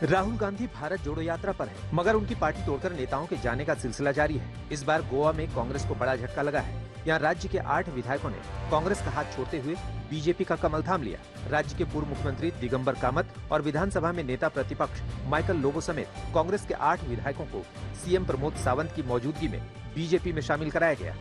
राहुल गांधी भारत जोड़ो यात्रा पर हैं, मगर उनकी पार्टी तोड़कर नेताओं के जाने का सिलसिला जारी है। इस बार गोवा में कांग्रेस को बड़ा झटका लगा है। यहाँ राज्य के 8 विधायकों ने कांग्रेस का हाथ छोड़ते हुए बीजेपी का कमल थाम लिया। राज्य के पूर्व मुख्यमंत्री दिगंबर कामत और विधानसभा में नेता प्रतिपक्ष माइकल लोबो समेत कांग्रेस के 8 विधायकों को सीएम प्रमोद सावंत की मौजूदगी में बीजेपी में शामिल कराया गया।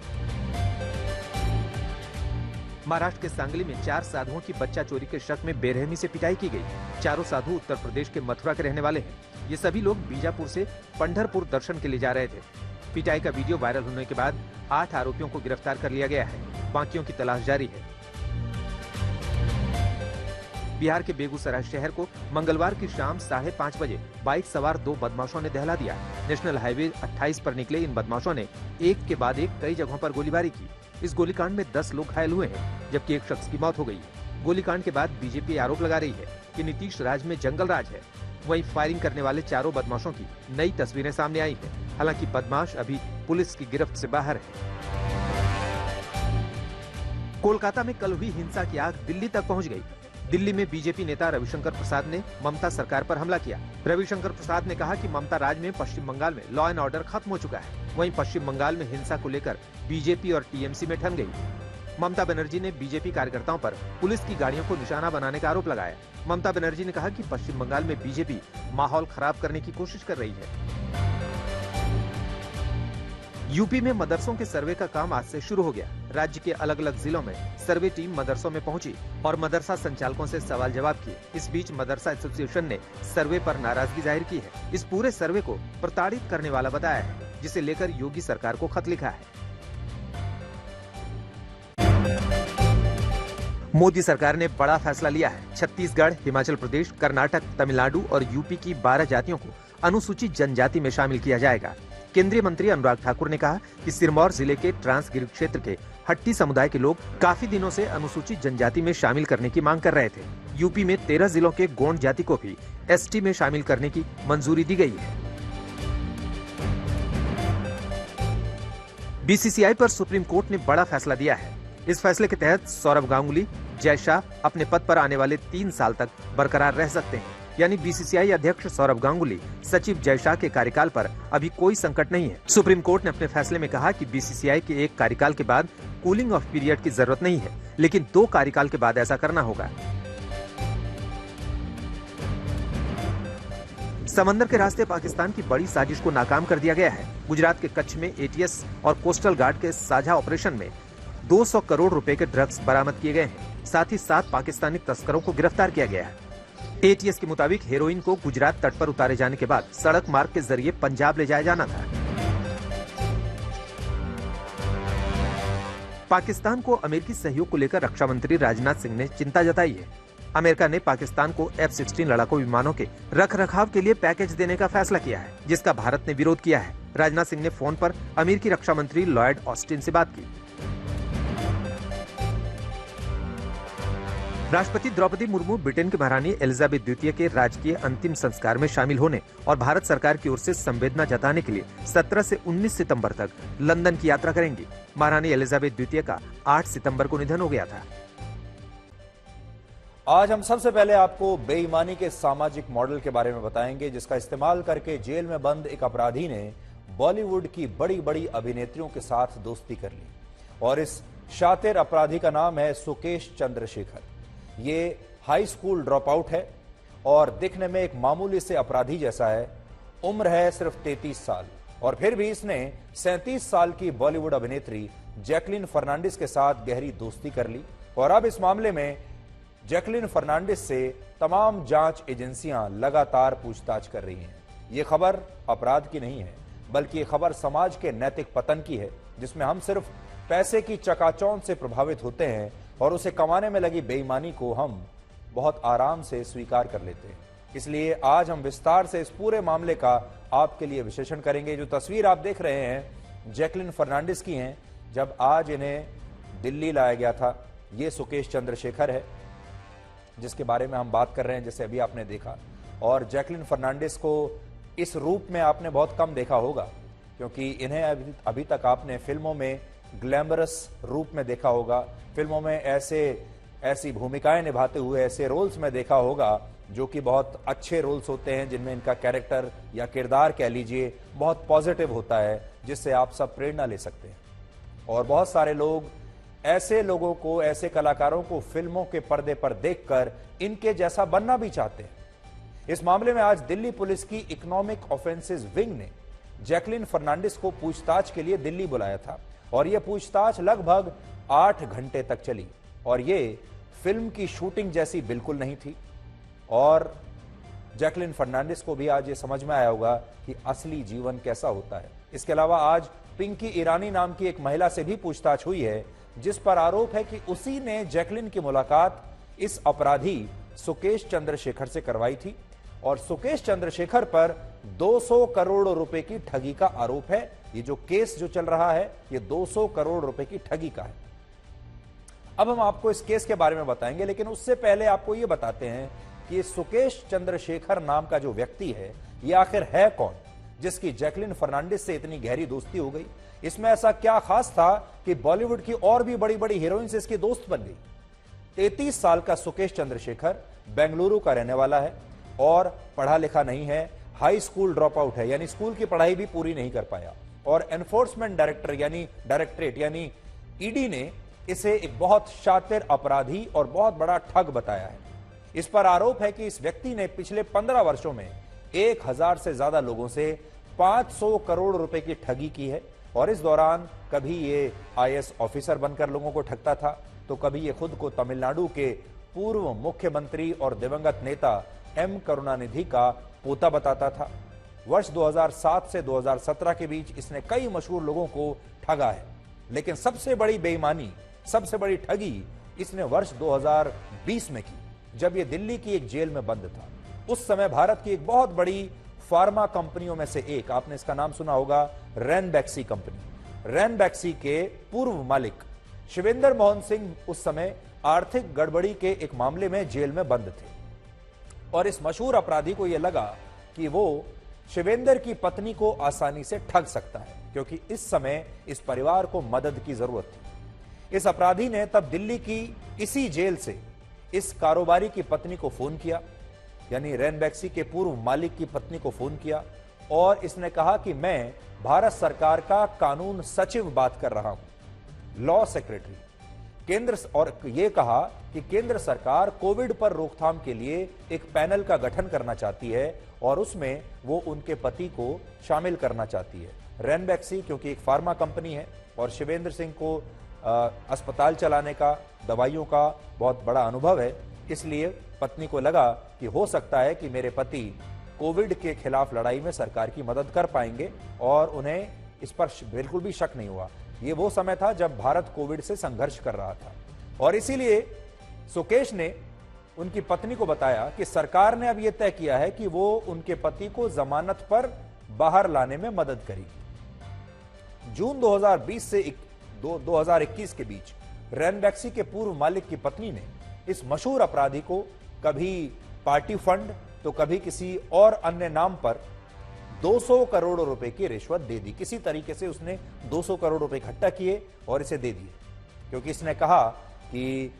महाराष्ट्र के सांगली में 4 साधुओं की बच्चा चोरी के शक में बेरहमी से पिटाई की गई। चारों साधु उत्तर प्रदेश के मथुरा के रहने वाले हैं। ये सभी लोग बीजापुर से पंढरपुर दर्शन के लिए जा रहे थे। पिटाई का वीडियो वायरल होने के बाद 8 आरोपियों को गिरफ्तार कर लिया गया है। बाकियों की तलाश जारी है। बिहार के बेगूसराय शहर को मंगलवार की शाम 5:30 बजे बाइक सवार 2 बदमाशों ने दहला दिया। नेशनल हाईवे 28 पर निकले इन बदमाशों ने एक के बाद एक कई जगहों पर गोलीबारी की। इस गोलीकांड में 10 लोग घायल हुए हैं, जबकि एक शख्स की मौत हो गई। गोलीकांड के बाद बीजेपी आरोप लगा रही है कि नीतीश राज में जंगल राज है। वहीं फायरिंग करने वाले चारों बदमाशों की नई तस्वीरें सामने आई हैं। हालांकि बदमाश अभी पुलिस की गिरफ्त से बाहर है। कोलकाता में कल हुई हिंसा की आग दिल्ली तक पहुंच गई। दिल्ली में बीजेपी नेता रविशंकर प्रसाद ने ममता सरकार पर हमला किया। रविशंकर प्रसाद ने कहा कि ममता राज में पश्चिम बंगाल में लॉ एंड ऑर्डर खत्म हो चुका है। वहीं पश्चिम बंगाल में हिंसा को लेकर बीजेपी और टीएमसी में ठन गई। ममता बनर्जी ने बीजेपी कार्यकर्ताओं पर पुलिस की गाड़ियों को निशाना बनाने का आरोप लगाया। ममता बनर्जी ने कहा कि पश्चिम बंगाल में बीजेपी माहौल खराब करने की कोशिश कर रही है। यूपी में मदरसों के सर्वे का काम आज से शुरू हो गया। राज्य के अलग अलग जिलों में सर्वे टीम मदरसों में पहुंची और मदरसा संचालकों से सवाल जवाब किए। इस बीच मदरसा एसोसिएशन ने सर्वे पर नाराजगी जाहिर की है। इस पूरे सर्वे को प्रताड़ित करने वाला बताया है, जिसे लेकर योगी सरकार को खत लिखा है। मोदी सरकार ने बड़ा फैसला लिया है। छत्तीसगढ़, हिमाचल प्रदेश, कर्नाटक, तमिलनाडु और यूपी की 12 जातियों को अनुसूचित जनजाति में शामिल किया जाएगा। केंद्रीय मंत्री अनुराग ठाकुर ने कहा कि सिरमौर जिले के ट्रांसगिर क्षेत्र के हट्टी समुदाय के लोग काफी दिनों से अनुसूचित जनजाति में शामिल करने की मांग कर रहे थे। यूपी में 13 जिलों के गोंड जाति को भी एसटी में शामिल करने की मंजूरी दी गई है। बीसीसीआई पर सुप्रीम कोर्ट ने बड़ा फैसला दिया है। इस फैसले के तहत सौरव गांगुली, जय शाह अपने पद पर आने वाले 3 साल तक बरकरार रह सकते हैं। यानी बीसीसीआई अध्यक्ष सौरव गांगुली, सचिव जय शाह के कार्यकाल पर अभी कोई संकट नहीं है। सुप्रीम कोर्ट ने अपने फैसले में कहा कि बीसीसीआई के एक कार्यकाल के बाद कूलिंग ऑफ पीरियड की जरूरत नहीं है, लेकिन 2 कार्यकाल के बाद ऐसा करना होगा। समंदर के रास्ते पाकिस्तान की बड़ी साजिश को नाकाम कर दिया गया है। गुजरात के कच्छ में एटीएस और कोस्टल गार्ड के साझा ऑपरेशन में 200 करोड़ रुपए के ड्रग्स बरामद किए गए हैं। साथ ही 7 पाकिस्तानी तस्करों को गिरफ्तार किया गया है। एटीएस के मुताबिक हेरोइन को गुजरात तट पर उतारे जाने के बाद सड़क मार्ग के जरिए पंजाब ले जाया जाना था। पाकिस्तान को अमेरिकी सहयोग को लेकर रक्षा मंत्री राजनाथ सिंह ने चिंता जताई है। अमेरिका ने पाकिस्तान को F-16 लड़ाकू विमानों के रखरखाव के लिए पैकेज देने का फैसला किया है, जिसका भारत ने विरोध किया है। राजनाथ सिंह ने फोन पर अमेरिकी रक्षा मंत्री लॉयड ऑस्टिन से बात की। राष्ट्रपति द्रौपदी मुर्मू ब्रिटेन की महारानी एलिजाबेथ द्वितीय के राजकीय अंतिम संस्कार में शामिल होने और भारत सरकार की ओर से संवेदना जताने के लिए 17 से 19 सितंबर तक लंदन की यात्रा करेंगी। महारानी एलिजाबेथ द्वितीय का 8 सितंबर को निधन हो गया था। आज हम सबसे पहले आपको बेईमानी के सामाजिक मॉडल के बारे में बताएंगे, जिसका इस्तेमाल करके जेल में बंद एक अपराधी ने बॉलीवुड की बड़ी बड़ी अभिनेत्रियों के साथ दोस्ती कर ली। और इस शातिर अपराधी का नाम है सुकेश चंद्रशेखर। ये हाई स्कूल ड्रॉप आउट है और दिखने में एक मामूली से अपराधी जैसा है। उम्र है सिर्फ 33 साल और फिर भी इसने 37 साल की बॉलीवुड अभिनेत्री जैकलिन फर्नांडिस के साथ गहरी दोस्ती कर ली। और अब इस मामले में जैकलिन फर्नांडिस से तमाम जांच एजेंसियां लगातार पूछताछ कर रही हैं। ये खबर अपराध की नहीं है, बल्कि ये खबर समाज के नैतिक पतन की है, जिसमें हम सिर्फ पैसे की चकाचौंध से प्रभावित होते हैं और उसे कमाने में लगी बेईमानी को हम बहुत आराम से स्वीकार कर लेते हैं। इसलिए आज हम विस्तार से इस पूरे मामले का आपके लिए विश्लेषण करेंगे। जो तस्वीर आप देख रहे हैं जैकलिन फर्नांडिस की हैं, जब आज इन्हें दिल्ली लाया गया था। ये सुकेश चंद्रशेखर है जिसके बारे में हम बात कर रहे हैं, जैसे अभी आपने देखा। और जैकलिन फर्नांडिस को इस रूप में आपने बहुत कम देखा होगा, क्योंकि इन्हें अभी तक आपने फिल्मों में ग्लैमरस रूप में देखा होगा, फिल्मों में ऐसी भूमिकाएं निभाते हुए ऐसे रोल्स में देखा होगा जो कि बहुत अच्छे रोल्स होते हैं, जिनमें इनका कैरेक्टर या किरदार कह लीजिए बहुत पॉजिटिव होता है, जिससे आप सब प्रेरणा ले सकते हैं। और बहुत सारे लोग ऐसे लोगों को, ऐसे कलाकारों को फिल्मों के पर्दे पर देखकर इनके जैसा बनना भी चाहते हैं। इस मामले में आज दिल्ली पुलिस की इकोनॉमिक ऑफेंसेस विंग ने जैकलिन फर्नांडिस को पूछताछ के लिए दिल्ली बुलाया था और यह पूछताछ लगभग 8 घंटे तक चली और यह फिल्म की शूटिंग जैसी बिल्कुल नहीं थी। और जैकलिन फर्नांडिस को भी आज ये समझ में आया होगा कि असली जीवन कैसा होता है। इसके अलावा आज पिंकी ईरानी नाम की एक महिला से भी पूछताछ हुई है, जिस पर आरोप है कि उसी ने जैकलिन की मुलाकात इस अपराधी सुकेश चंद्रशेखर से करवाई थी और सुकेश चंद्रशेखर पर 200 करोड़ रुपए की ठगी का आरोप है। ये जो केस जो चल रहा है, ये 200 करोड़ रुपए की ठगी का है। अब हम आपको इस केस के बारे में बताएंगे, लेकिन उससे पहले आपको यह बताते हैं कि सुकेश चंद्रशेखर नाम का जो व्यक्ति है, ये आखिर है कौन, जिसकी जैकलिन फर्नांडिस से इतनी गहरी दोस्ती हो गई। इसमें ऐसा क्या खास था कि बॉलीवुड की और भी बड़ी बड़ी हीरोइन से इसकी दोस्त बन गई। 33 साल का सुकेश चंद्रशेखर बेंगलुरु का रहने वाला है और पढ़ा लिखा नहीं है, हाई स्कूल ड्रॉप आउट है, यानी स्कूल की पढ़ाई भी पूरी नहीं कर पाया। और एनफोर्समेंट डायरेक्टरेट यानी ईडी ने इसे एक बहुत शातिर अपराधी और बहुत बड़ा ठग बताया है। इस पर आरोप है कि इस व्यक्ति ने पिछले 15 वर्षों में 1000 से ज्यादा लोगों से 500 करोड़ रुपए की ठगी की है और इस दौरान कभी ये आईएएस ऑफिसर बनकर लोगों को ठगता था, तो कभी ये खुद को तमिलनाडु के पूर्व मुख्यमंत्री और दिवंगत नेता एम करुणानिधि का पोता बताता था। वर्ष 2007 से 2017 के बीच इसने कई मशहूर लोगों को ठगा है, लेकिन सबसे बड़ी बेईमानी, सबसे बड़ी ठगी इसने वर्ष 2020 में की, जब यह दिल्ली की एक जेल में बंद था। उस समय भारत की एक बहुत बड़ी फार्मा कंपनियों में से एक, आपने इसका नाम सुना होगा, रैनबैक्सी कंपनी। रैनबैक्सी के पूर्व मालिक शिवेंद्र मोहन सिंह उस समय आर्थिक गड़बड़ी के एक मामले में जेल में बंद थे और इस मशहूर अपराधी को यह लगा कि वो शिवेंद्र की पत्नी को आसानी से ठग सकता है, क्योंकि इस समय इस परिवार को मदद की जरूरत थी। इस अपराधी ने तब दिल्ली की इसी जेल से इस कारोबारी की पत्नी को फोन किया, यानी रैनबैक्सी के पूर्व मालिक की पत्नी को फोन किया और इसने कहा कि मैं भारत सरकार का कानून सचिव बात कर रहा हूं, लॉ सेक्रेटरी केंद्र, और यह कहा कि केंद्र सरकार कोविड पर रोकथाम के लिए एक पैनल का गठन करना चाहती है और उसमें वो उनके पति को शामिल करना चाहती है। रैनबैक्सी क्योंकि एक फार्मा कंपनी है और शिवेंद्र सिंह को अस्पताल चलाने का, दवाइयों का बहुत बड़ा अनुभव है, इसलिए पत्नी को लगा कि हो सकता है कि मेरे पति कोविड के खिलाफ लड़ाई में सरकार की मदद कर पाएंगे और उन्हें इस पर बिल्कुल भी शक नहीं हुआ। ये वो समय था जब भारत कोविड से संघर्ष कर रहा था और इसीलिए सुकेश ने उनकी पत्नी को बताया कि सरकार ने अब यह तय किया है कि वो उनके पति को जमानत पर बाहर लाने में मदद करेगी। जून 2020 से 2021 के बीच रैनबैक्सी के पूर्व मालिक की पत्नी ने इस मशहूर अपराधी को कभी पार्टी फंड तो कभी किसी और अन्य नाम पर 200 करोड़ रुपए की रिश्वत दे दी। किसी तरीके से उसने 200 करोड़ रुपए इकट्ठा किए और इसे दे दिए, क्योंकि इसने कहा कि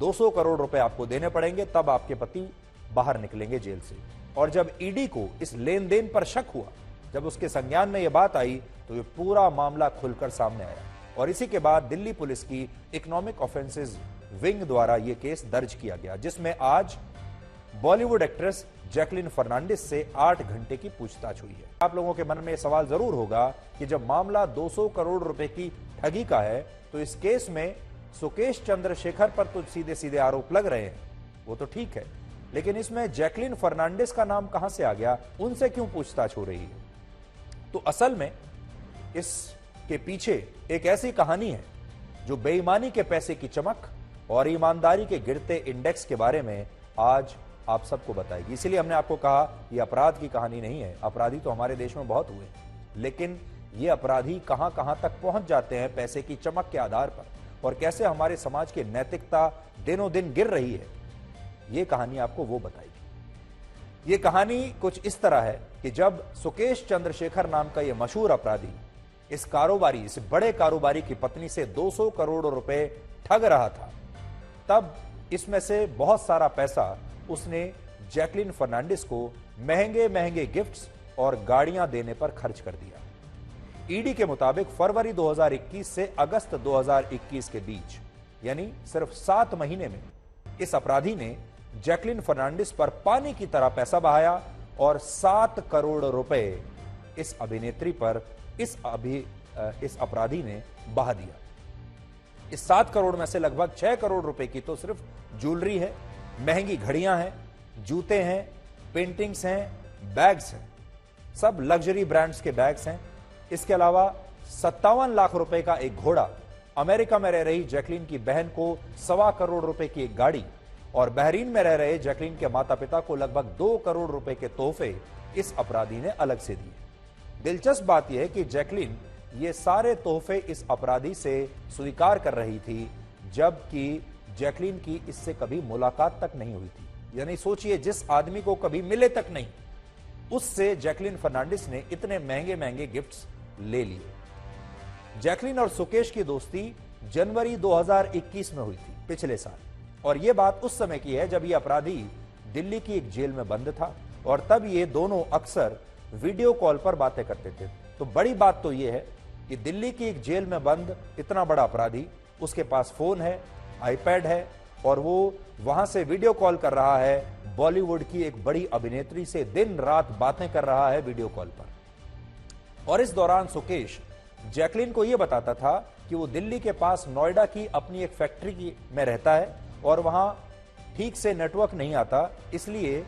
200 करोड़ रुपए आपको देने पड़ेंगे, तब आपके पति बाहर निकलेंगे जेल से। और जब ईडी को इस लेन देन पर शक हुआ, जब उसके संज्ञान में यह बात आई, तो यह पूरा मामला खुलकर सामने आया और इसी के बाद दिल्ली पुलिस की इकोनॉमिक ऑफेंसेस विंग द्वारा यह केस दर्ज किया गया, जिसमें आज बॉलीवुड एक्ट्रेस जैकलिन फर्नांडिस से 8 घंटे की पूछताछ हुई है। आप लोगों के मन में सवाल जरूर होगा कि जब मामला 200 करोड़ रुपए की ठगी का है, तो इस केस में सुकेश चंद्रशेखर पर तो सीधे सीधे आरोप लग रहे हैं, वो तो ठीक है, लेकिन इसमें जैकलिन फर्नांडिस का नाम कहां से आ गया, उनसे क्यों पूछताछ हो रही है? तो असल में इसके पीछे एक ऐसी कहानी है जो बेईमानी के पैसे की चमक और ईमानदारी के गिरते इंडेक्स के बारे में आज आप सबको बताएगी। इसलिए हमने आपको कहा यह अपराध की कहानी नहीं है। अपराधी तो हमारे देश में बहुत हुए, लेकिन ये अपराधी कहां कहां तक पहुंच जाते हैं पैसे की चमक के आधार पर, और कैसे हमारे समाज की नैतिकता दिनों दिन गिर रही है, ये कहानी आपको वो बताएगी। ये कहानी कुछ इस तरह है कि जब सुकेश चंद्रशेखर नाम का ये मशहूर अपराधी इस बड़े कारोबारी की पत्नी से 200 करोड़ रुपए ठग रहा था, तब इसमें से बहुत सारा पैसा उसने जैकलिन फर्नांडिस को महंगे महंगे गिफ्ट्स और गाड़ियां देने पर खर्च कर दिया। ईडी के मुताबिक फरवरी 2021 से अगस्त 2021 के बीच यानी सिर्फ 7 महीने में इस अपराधी ने जैकलिन फर्नांडिस पर पानी की तरह पैसा बहाया और 7 करोड़ रुपए इस अभिनेत्री पर इस अपराधी ने बहा दिया। इस 7 करोड़ में से लगभग 6 करोड़ रुपए की तो सिर्फ ज्वेलरी है, महंगी घड़ियां हैं, जूते हैं, पेंटिंग्स हैं, बैग्स हैं, सब लग्जरी ब्रांड्स के बैग्स हैं। इसके अलावा 57 लाख रुपए का एक घोड़ा, अमेरिका में रह रही जैकलिन की बहन को 1.25 करोड़ रुपए की एक गाड़ी और बहरीन में रह रहे जैकलिन के माता पिता को लगभग 2 करोड़ रुपए के तोहफे इस अपराधी ने अलग से दिए। दिलचस्प बात यह है कि जैकलिन ये सारे तोहफे इस अपराधी से स्वीकार कर रही थी, जबकि जैकलिन की इससे कभी मुलाकात तक नहीं हुई थी। यानी सोचिए, जिस आदमी को कभी मिले तक नहीं, उससे जैकलिन फर्नांडिस ने इतने महंगे महंगे गिफ्ट्स ले लिए। जैकलिन और सुकेश की दोस्ती जनवरी 2021 में हुई थी, पिछले साल, और यह बात उस समय की है जब यह अपराधी दिल्ली की एक जेल में बंद था और तब ये दोनों अक्सर वीडियो कॉल पर बातें करते थे। तो बड़ी बात तो यह है कि दिल्ली की एक जेल में बंद इतना बड़ा अपराधी, उसके पास फोन है, आईपैड है और वो वहां से वीडियो कॉल कर रहा है। बॉलीवुड की एक बड़ी अभिनेत्री से दिन रात बातें कर रहा है वीडियो कॉल पर। और इस दौरान सुकेश जैकलिन को यह बताता था कि वो दिल्ली के पास नोएडा की अपनी एक फैक्ट्री में रहता है और वहां ठीक से नेटवर्क नहीं आता, इसलिए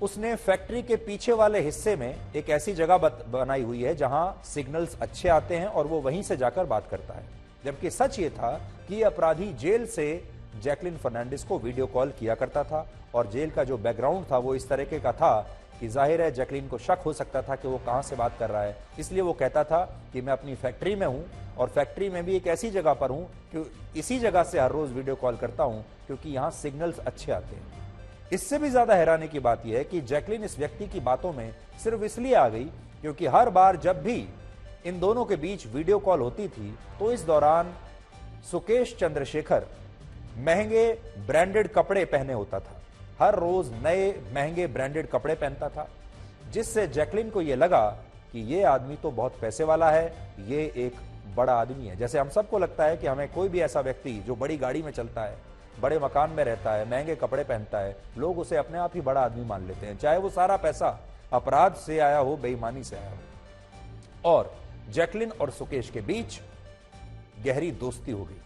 उसने फैक्ट्री के पीछे वाले हिस्से में एक ऐसी जगह बनाई हुई है जहां सिग्नल्स अच्छे आते हैं और वो वहीं से जाकर बात करता है। जबकि सच ये था कि अपराधी जेल से जैकलिन फर्नांडिस को वीडियो कॉल किया करता था और जेल का जो बैकग्राउंड था वो इस तरीके का था कि जाहिर है जैकलिन को शक हो सकता था कि वो कहां से बात कर रहा है। इसलिए वो कहता था कि मैं अपनी फैक्ट्री में हूं और फैक्ट्री में भी एक ऐसी जगह पर हूं कि इसी जगह से हर रोज वीडियो कॉल करता हूं क्योंकि यहां सिग्नल्स अच्छे आते हैं। इससे भी ज्यादा हैरानी की बात यह है कि जैकलिन इस व्यक्ति की बातों में सिर्फ इसलिए आ गई क्योंकि हर बार जब भी इन दोनों के बीच वीडियो कॉल होती थी तो इस दौरान सुकेश चंद्रशेखर महंगे ब्रांडेड कपड़े पहने होता था। हर रोज नए महंगे ब्रांडेड कपड़े पहनता था, जिससे जैकलिन को यह लगा कि यह आदमी तो बहुत पैसे वाला है, ये एक बड़ा आदमी है। जैसे हम सबको लगता है कि हमें कोई भी ऐसा व्यक्ति जो बड़ी गाड़ी में चलता है, बड़े मकान में रहता है, महंगे कपड़े पहनता है, लोग उसे अपने आप ही बड़ा आदमी मान लेते हैं, चाहे वो सारा पैसा अपराध से आया हो, बेईमानी से आया हो। और जैकलिन और सुकेश के बीच गहरी दोस्ती हो गई।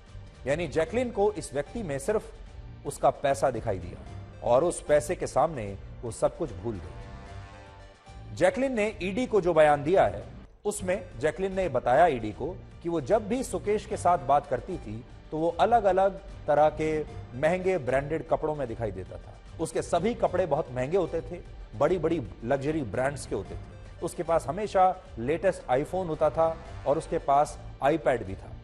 यानी जैकलिन को इस व्यक्ति में सिर्फ उसका पैसा दिखाई दिया और उस पैसे के सामने वो सब कुछ भूल गई। जैकलिन ने ईडी को जो बयान दिया है उसमें जैकलिन ने बताया ईडी को कि वो जब भी सुकेश के साथ बात करती थी तो वो अलग अलग तरह के महंगे ब्रांडेड कपड़ों में दिखाई देता था। उसके सभी कपड़े बहुत महंगे होते थे, बड़ी बड़ी लग्जरी ब्रांड्स के होते थे। उसके पास हमेशा लेटेस्ट आईफोन होता था और उसके पास आईपैड भी था।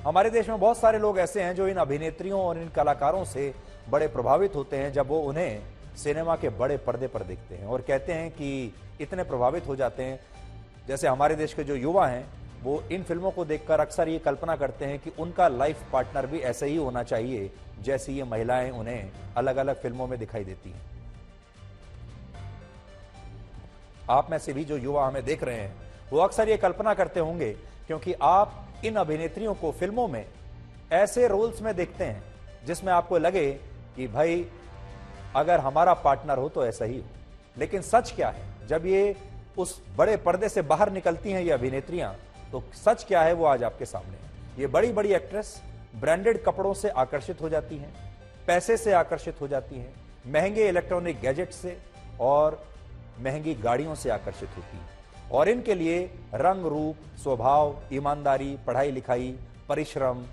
हमारे देश में बहुत सारे लोग ऐसे हैं जो इन अभिनेत्रियों और इन कलाकारों से बड़े प्रभावित होते हैं जब वो उन्हें सिनेमा के बड़े पर्दे पर देखते हैं और कहते हैं कि इतने प्रभावित हो जाते हैं। जैसे हमारे देश के जो युवा हैं वो इन फिल्मों को देखकर अक्सर ये कल्पना करते हैं कि उनका लाइफ पार्टनर भी ऐसे ही होना चाहिए जैसी ये महिलाएं उन्हें अलग अलग फिल्मों में दिखाई देती हैं। आप में से भी जो युवा हमें देख रहे हैं वो अक्सर ये कल्पना करते होंगे क्योंकि आप इन अभिनेत्रियों को फिल्मों में ऐसे रोल्स में देखते हैं जिसमें आपको लगे कि भाई अगर हमारा पार्टनर हो तो ऐसा ही हो। लेकिन सच क्या है, जब ये उस बड़े पर्दे से बाहर निकलती हैं ये अभिनेत्रियां, तो सच क्या है वो आज आपके सामने है। ये बड़ी बड़ी एक्ट्रेस ब्रांडेड कपड़ों से आकर्षित हो जाती हैं, पैसे से आकर्षित हो जाती हैं, महंगे इलेक्ट्रॉनिक गैजेट से और महंगी गाड़ियों से आकर्षित होती हैं और इनके लिए रंग रूप, स्वभाव, ईमानदारी, पढ़ाई लिखाई, परिश्रम,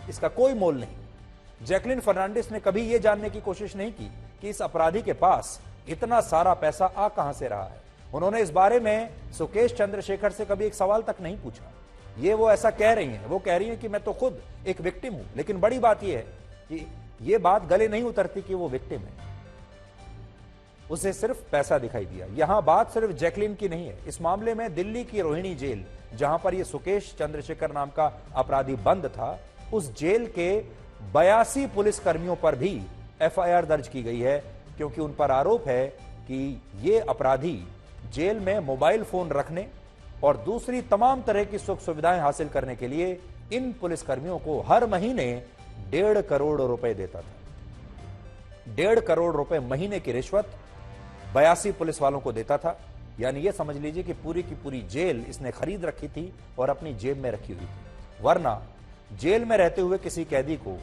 इसका कोई मोल नहीं। जैकलिन फर्नांडिस ने कभी यह जानने की कोशिश नहीं की कि इस अपराधी के पास इतना सारा पैसा आ कहां से रहा है। उन्होंने इस बारे में सुकेश चंद्रशेखर से कभी एक सवाल तक नहीं पूछा। ये वो ऐसा कह रही हैं, वो कह रही हैं कि मैं तो खुद एक विक्टिम हूं, लेकिन बड़ी बात यह है कि यह बात गले नहीं उतरती कि वो विक्टिम है। उसे सिर्फ पैसा दिखाई दिया। यहां बात सिर्फ जैकलिन की नहीं है। इस मामले में दिल्ली की रोहिणी जेल, जहां पर यह सुकेश चंद्रशेखर नाम का अपराधी बंद था, उस जेल के 82 पुलिस कर्मियों पर भी एफआईआर दर्ज की गई है क्योंकि उन पर आरोप है कि ये अपराधी जेल में मोबाइल फोन रखने और दूसरी तमाम तरह की सुख सुविधाएं हासिल करने के लिए इन पुलिसकर्मियों को हर महीने 1.5 करोड़ रुपए देता था। 1.5 करोड़ रुपए महीने की रिश्वत 82 पुलिस वालों को देता था। यानी यह समझ लीजिए कि पूरी की पूरी जेल इसने खरीद रखी थी और अपनी जेब में रखी हुई थी। वरना जेल में रहते हुए किसी कैदी को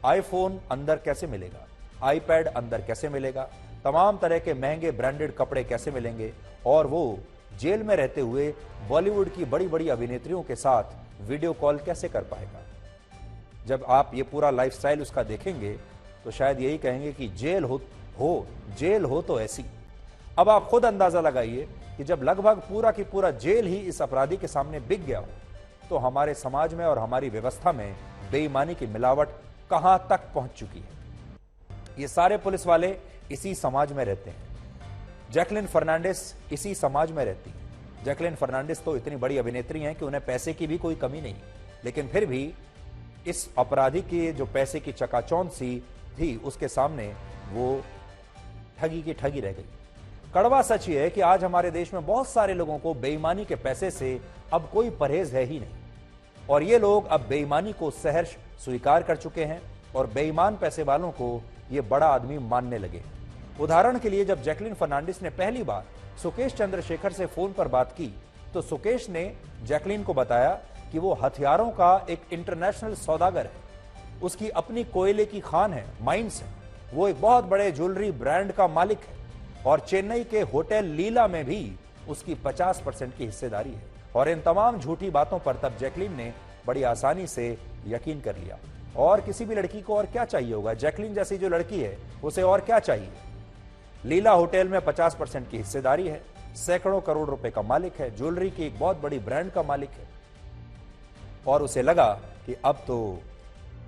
आईफोन अंदर कैसे मिलेगा, आईपैड अंदर कैसे मिलेगा, तमाम तरह के महंगे ब्रांडेड कपड़े कैसे मिलेंगे, और वो जेल में रहते हुए बॉलीवुड की बड़ी बड़ी अभिनेत्रियों के साथ वीडियो कॉल कैसे कर पाएगा। जब आप ये पूरा लाइफस्टाइल उसका देखेंगे तो शायद यही कहेंगे कि जेल हो तो ऐसी। अब आप खुद अंदाजा लगाइए कि जब लगभग पूरा की पूरा जेल ही इस अपराधी के सामने बिक गया हो तो हमारे समाज में और हमारी व्यवस्था में बेईमानी की मिलावट कहां तक पहुंच चुकी है। ये सारे पुलिस वाले इसी समाज में रहते हैं। जैकलिन फर्नांडिस इसी समाज में रहती है। जैकलिन फर्नांडिस तो इतनी बड़ी अभिनेत्री हैं कि उन्हें पैसे की भी कोई कमी नहीं, लेकिन फिर भी इस अपराधी की जो पैसे की चकाचौंध सी थी उसके सामने वो ठगी की ठगी रह गई। कड़वा सच ये है कि आज हमारे देश में बहुत सारे लोगों को बेईमानी के पैसे से अब कोई परहेज है ही नहीं, और ये लोग अब बेईमानी को सहर्ष स्वीकार कर चुके हैं और बेईमान पैसे वालों को ये बड़ा आदमी मानने लगे। उदाहरण के लिए जब जैकलिन फर्नांडिस ने पहली बार सुकेश चंद्रशेखर से फोन पर बात की तो सुकेश ने जैकलिन को बताया कि वो हथियारों का एक इंटरनेशनल सौदागर है, उसकी अपनी कोयले की खान है, माइंस है, वो एक बहुत बड़े ज्वेलरी ब्रांड का मालिक है और चेन्नई के होटल लीला में भी उसकी 50% की हिस्सेदारी है। और इन तमाम झूठी बातों पर तब जैकलिन ने बड़ी आसानी से यकीन कर लिया। और किसी भी लड़की को और क्या चाहिए होगा, जैकलिन जैसी जो लड़की है उसे और क्या चाहिए। लीला होटल में 50% की हिस्सेदारी है, सैकड़ों करोड़ रुपए का मालिक है, ज्वेलरी की एक बहुत बड़ी ब्रांड का मालिक है, और उसे लगा कि अब तो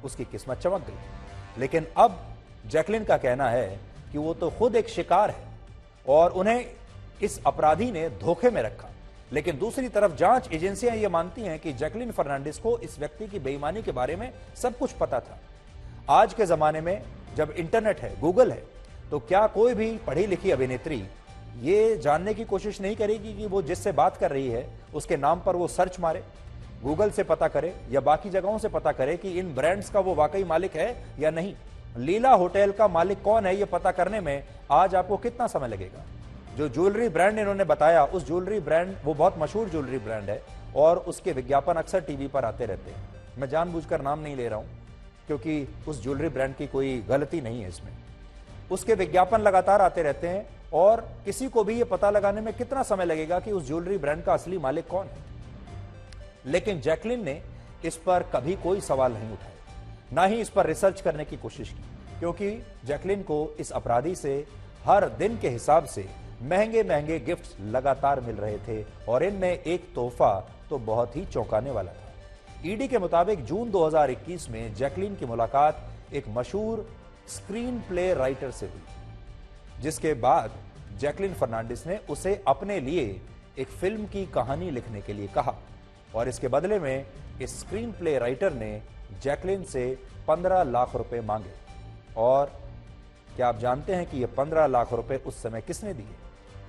उसकी किस्मत चमक गई। लेकिन अब जैकलिन का कहना है कि वो तो खुद एक शिकार है और उन्हें इस अपराधी ने धोखे में रखा। लेकिन दूसरी तरफ जांच एजेंसियां ये मानती हैं कि जैकलिन फर्नांडिस को इस व्यक्ति की बेईमानी के बारे में सब कुछ पता था। आज के जमाने में जब इंटरनेट है, गूगल है, तो क्या कोई भी पढ़ी लिखी अभिनेत्री ये जानने की कोशिश नहीं करेगी कि वो जिससे बात कर रही है उसके नाम पर वो सर्च मारे, गूगल से पता करे या बाकी जगहों से पता करे कि इन ब्रांड्स का वो वाकई मालिक है या नहीं। लीला होटल का मालिक कौन है ये पता करने में आज आपको कितना समय लगेगा। जो ज्वेलरी ब्रांड इन्होंने बताया, उस ज्वेलरी ब्रांड, वो बहुत मशहूर ज्वेलरी ब्रांड है और उसके विज्ञापन अक्सर टीवी पर आते रहते हैं। मैं जानबूझकर नाम नहीं ले रहा हूं क्योंकि उस ज्वेलरी ब्रांड की कोई गलती नहीं है इसमें। उसके विज्ञापन लगातार आते रहते हैं और किसी को भी ये पता लगाने में कितना समय लगेगा कि उस ज्वेलरी ब्रांड का असली मालिक कौन है। लेकिन जैकलिन ने इस पर कभी कोई सवाल नहीं उठाया, ना ही इस पर रिसर्च करने की कोशिश की, क्योंकि जैकलिन को इस अपराधी से हर दिन के हिसाब से महंगे महंगे गिफ्ट्स लगातार मिल रहे थे और इनमें एक तोहफा तो बहुत ही चौंकाने वाला था। ईडी के मुताबिक जून 2021 में जैकलिन की मुलाकात एक मशहूर स्क्रीन प्ले राइटर से हुई, जिसके बाद जैकलिन फर्नांडिस ने उसे अपने लिए एक फिल्म की कहानी लिखने के लिए कहा और इसके बदले में इस स्क्रीन प्ले राइटर ने जैकलिन से 15 लाख रुपए मांगे। और क्या आप जानते हैं कि ये 15 लाख रुपए उस समय किसने दिए?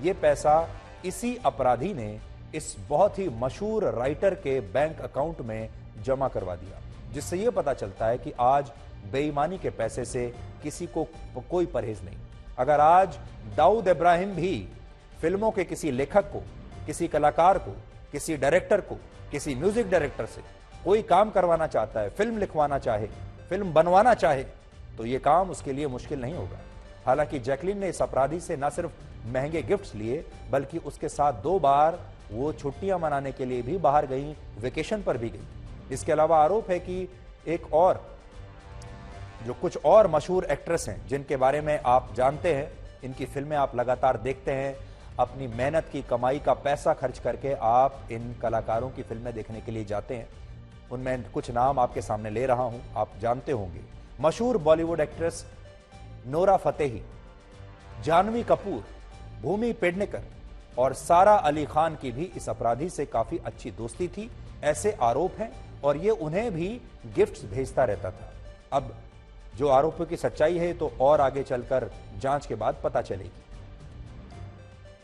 ये पैसा इसी अपराधी ने इस बहुत ही मशहूर राइटर के बैंक अकाउंट में जमा करवा दिया, जिससे यह पता चलता है कि आज बेईमानी के पैसे से किसी को कोई परहेज नहीं। अगर आज दाऊद इब्राहिम भी फिल्मों के किसी लेखक को, किसी कलाकार को, किसी डायरेक्टर को, किसी म्यूजिक डायरेक्टर से कोई काम करवाना चाहता है, फिल्म लिखवाना चाहे, फिल्म बनवाना चाहे, तो यह काम उसके लिए मुश्किल नहीं होगा। हालांकि जैकलिन ने इस अपराधी से न सिर्फ महंगे गिफ्ट्स लिए, बल्कि उसके साथ 2 बार वो छुट्टियां मनाने के लिए भी बाहर गई, वेकेशन पर भी गई। इसके अलावा आरोप है कि एक और जो कुछ और मशहूर एक्ट्रेस हैं जिनके बारे में आप जानते हैं, इनकी फिल्में आप लगातार देखते हैं, अपनी मेहनत की कमाई का पैसा खर्च करके आप इन कलाकारों की फिल्में देखने के लिए जाते हैं। उनमें कुछ नाम आपके सामने ले रहा हूं, आप जानते होंगे। मशहूर बॉलीवुड एक्ट्रेस नोरा फतेही, जानवी कपूर, भूमि पेडनेकर और सारा अली खान की भी इस अपराधी से काफी अच्छी दोस्ती थी, ऐसे आरोप हैं, और ये उन्हें भी गिफ्ट्स भेजता रहता था। अब जो आरोपों की सच्चाई है तो और आगे चलकर जांच के बाद पता चलेगी।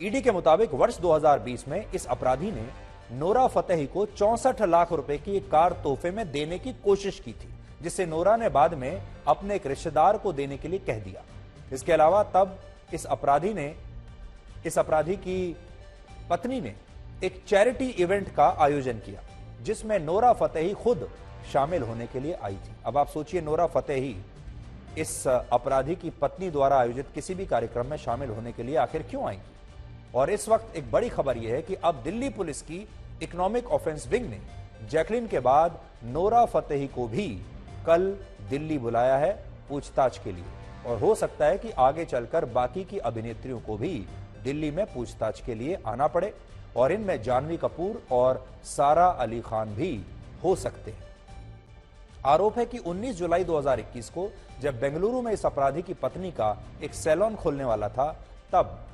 ईडी के मुताबिक वर्ष 2020 में इस अपराधी ने नोरा फतेही को 64 लाख रुपए की एक कार तोहफे में देने की कोशिश की थी, जिसे नोरा ने बाद में अपने एक रिश्तेदार को देने के लिए कह दिया। इसके अलावा तब इस अपराधी की पत्नी ने एक चैरिटी इवेंट का आयोजन किया, जिसमें नोरा फतेही खुद शामिल होने के लिए आई थी। अब आप सोचिए, नोरा फतेही इस अपराधी की पत्नी द्वारा आयोजित किसी भी कार्यक्रम में शामिल होने के लिए आखिर क्यों आई? और इस वक्त एक बड़ी खबर यह है कि अब दिल्ली पुलिस की इकोनॉमिक ऑफेंस विंग ने जैकलिन के बाद नोरा फतेही को भी कल दिल्ली बुलाया है पूछताछ के लिए, और हो सकता है कि आगे चलकर बाकी की अभिनेत्रियों को भी दिल्ली में पूछताछ के लिए आना पड़े, और इनमें जाह्नवी कपूर और सारा अली खान भी हो सकते हैं। आरोप है कि 19 जुलाई 2021 को जब बेंगलुरु में इस अपराधी की पत्नी का एक सैलून खोलने वाला था, तब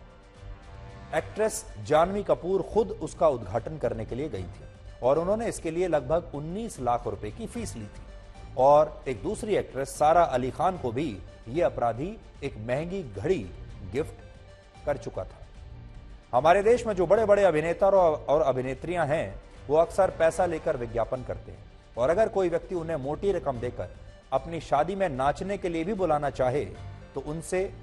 एक्ट्रेस जाह्नवी कपूर खुद उसका उद्घाटन करने के लिए गई थी, और उन्होंने इसके लिए लगभग 19 लाख रुपए की फीस ली थी। और एक दूसरी एक्ट्रेस सारा अली खान को भी यह अपराधी एक महंगी घड़ी गिफ्ट कर चुका था। हमारे देश में जो बड़े बड़े अभिनेता और अभिनेत्रियां हैं, वो अक्सर पैसा लेकर विज्ञापन करते हैं, और अगर कोई व्यक्ति उन्हें मोटी रकम देकर अपनी शादी में नाचने के लिए भी बुलाना चाहे, तो उनसे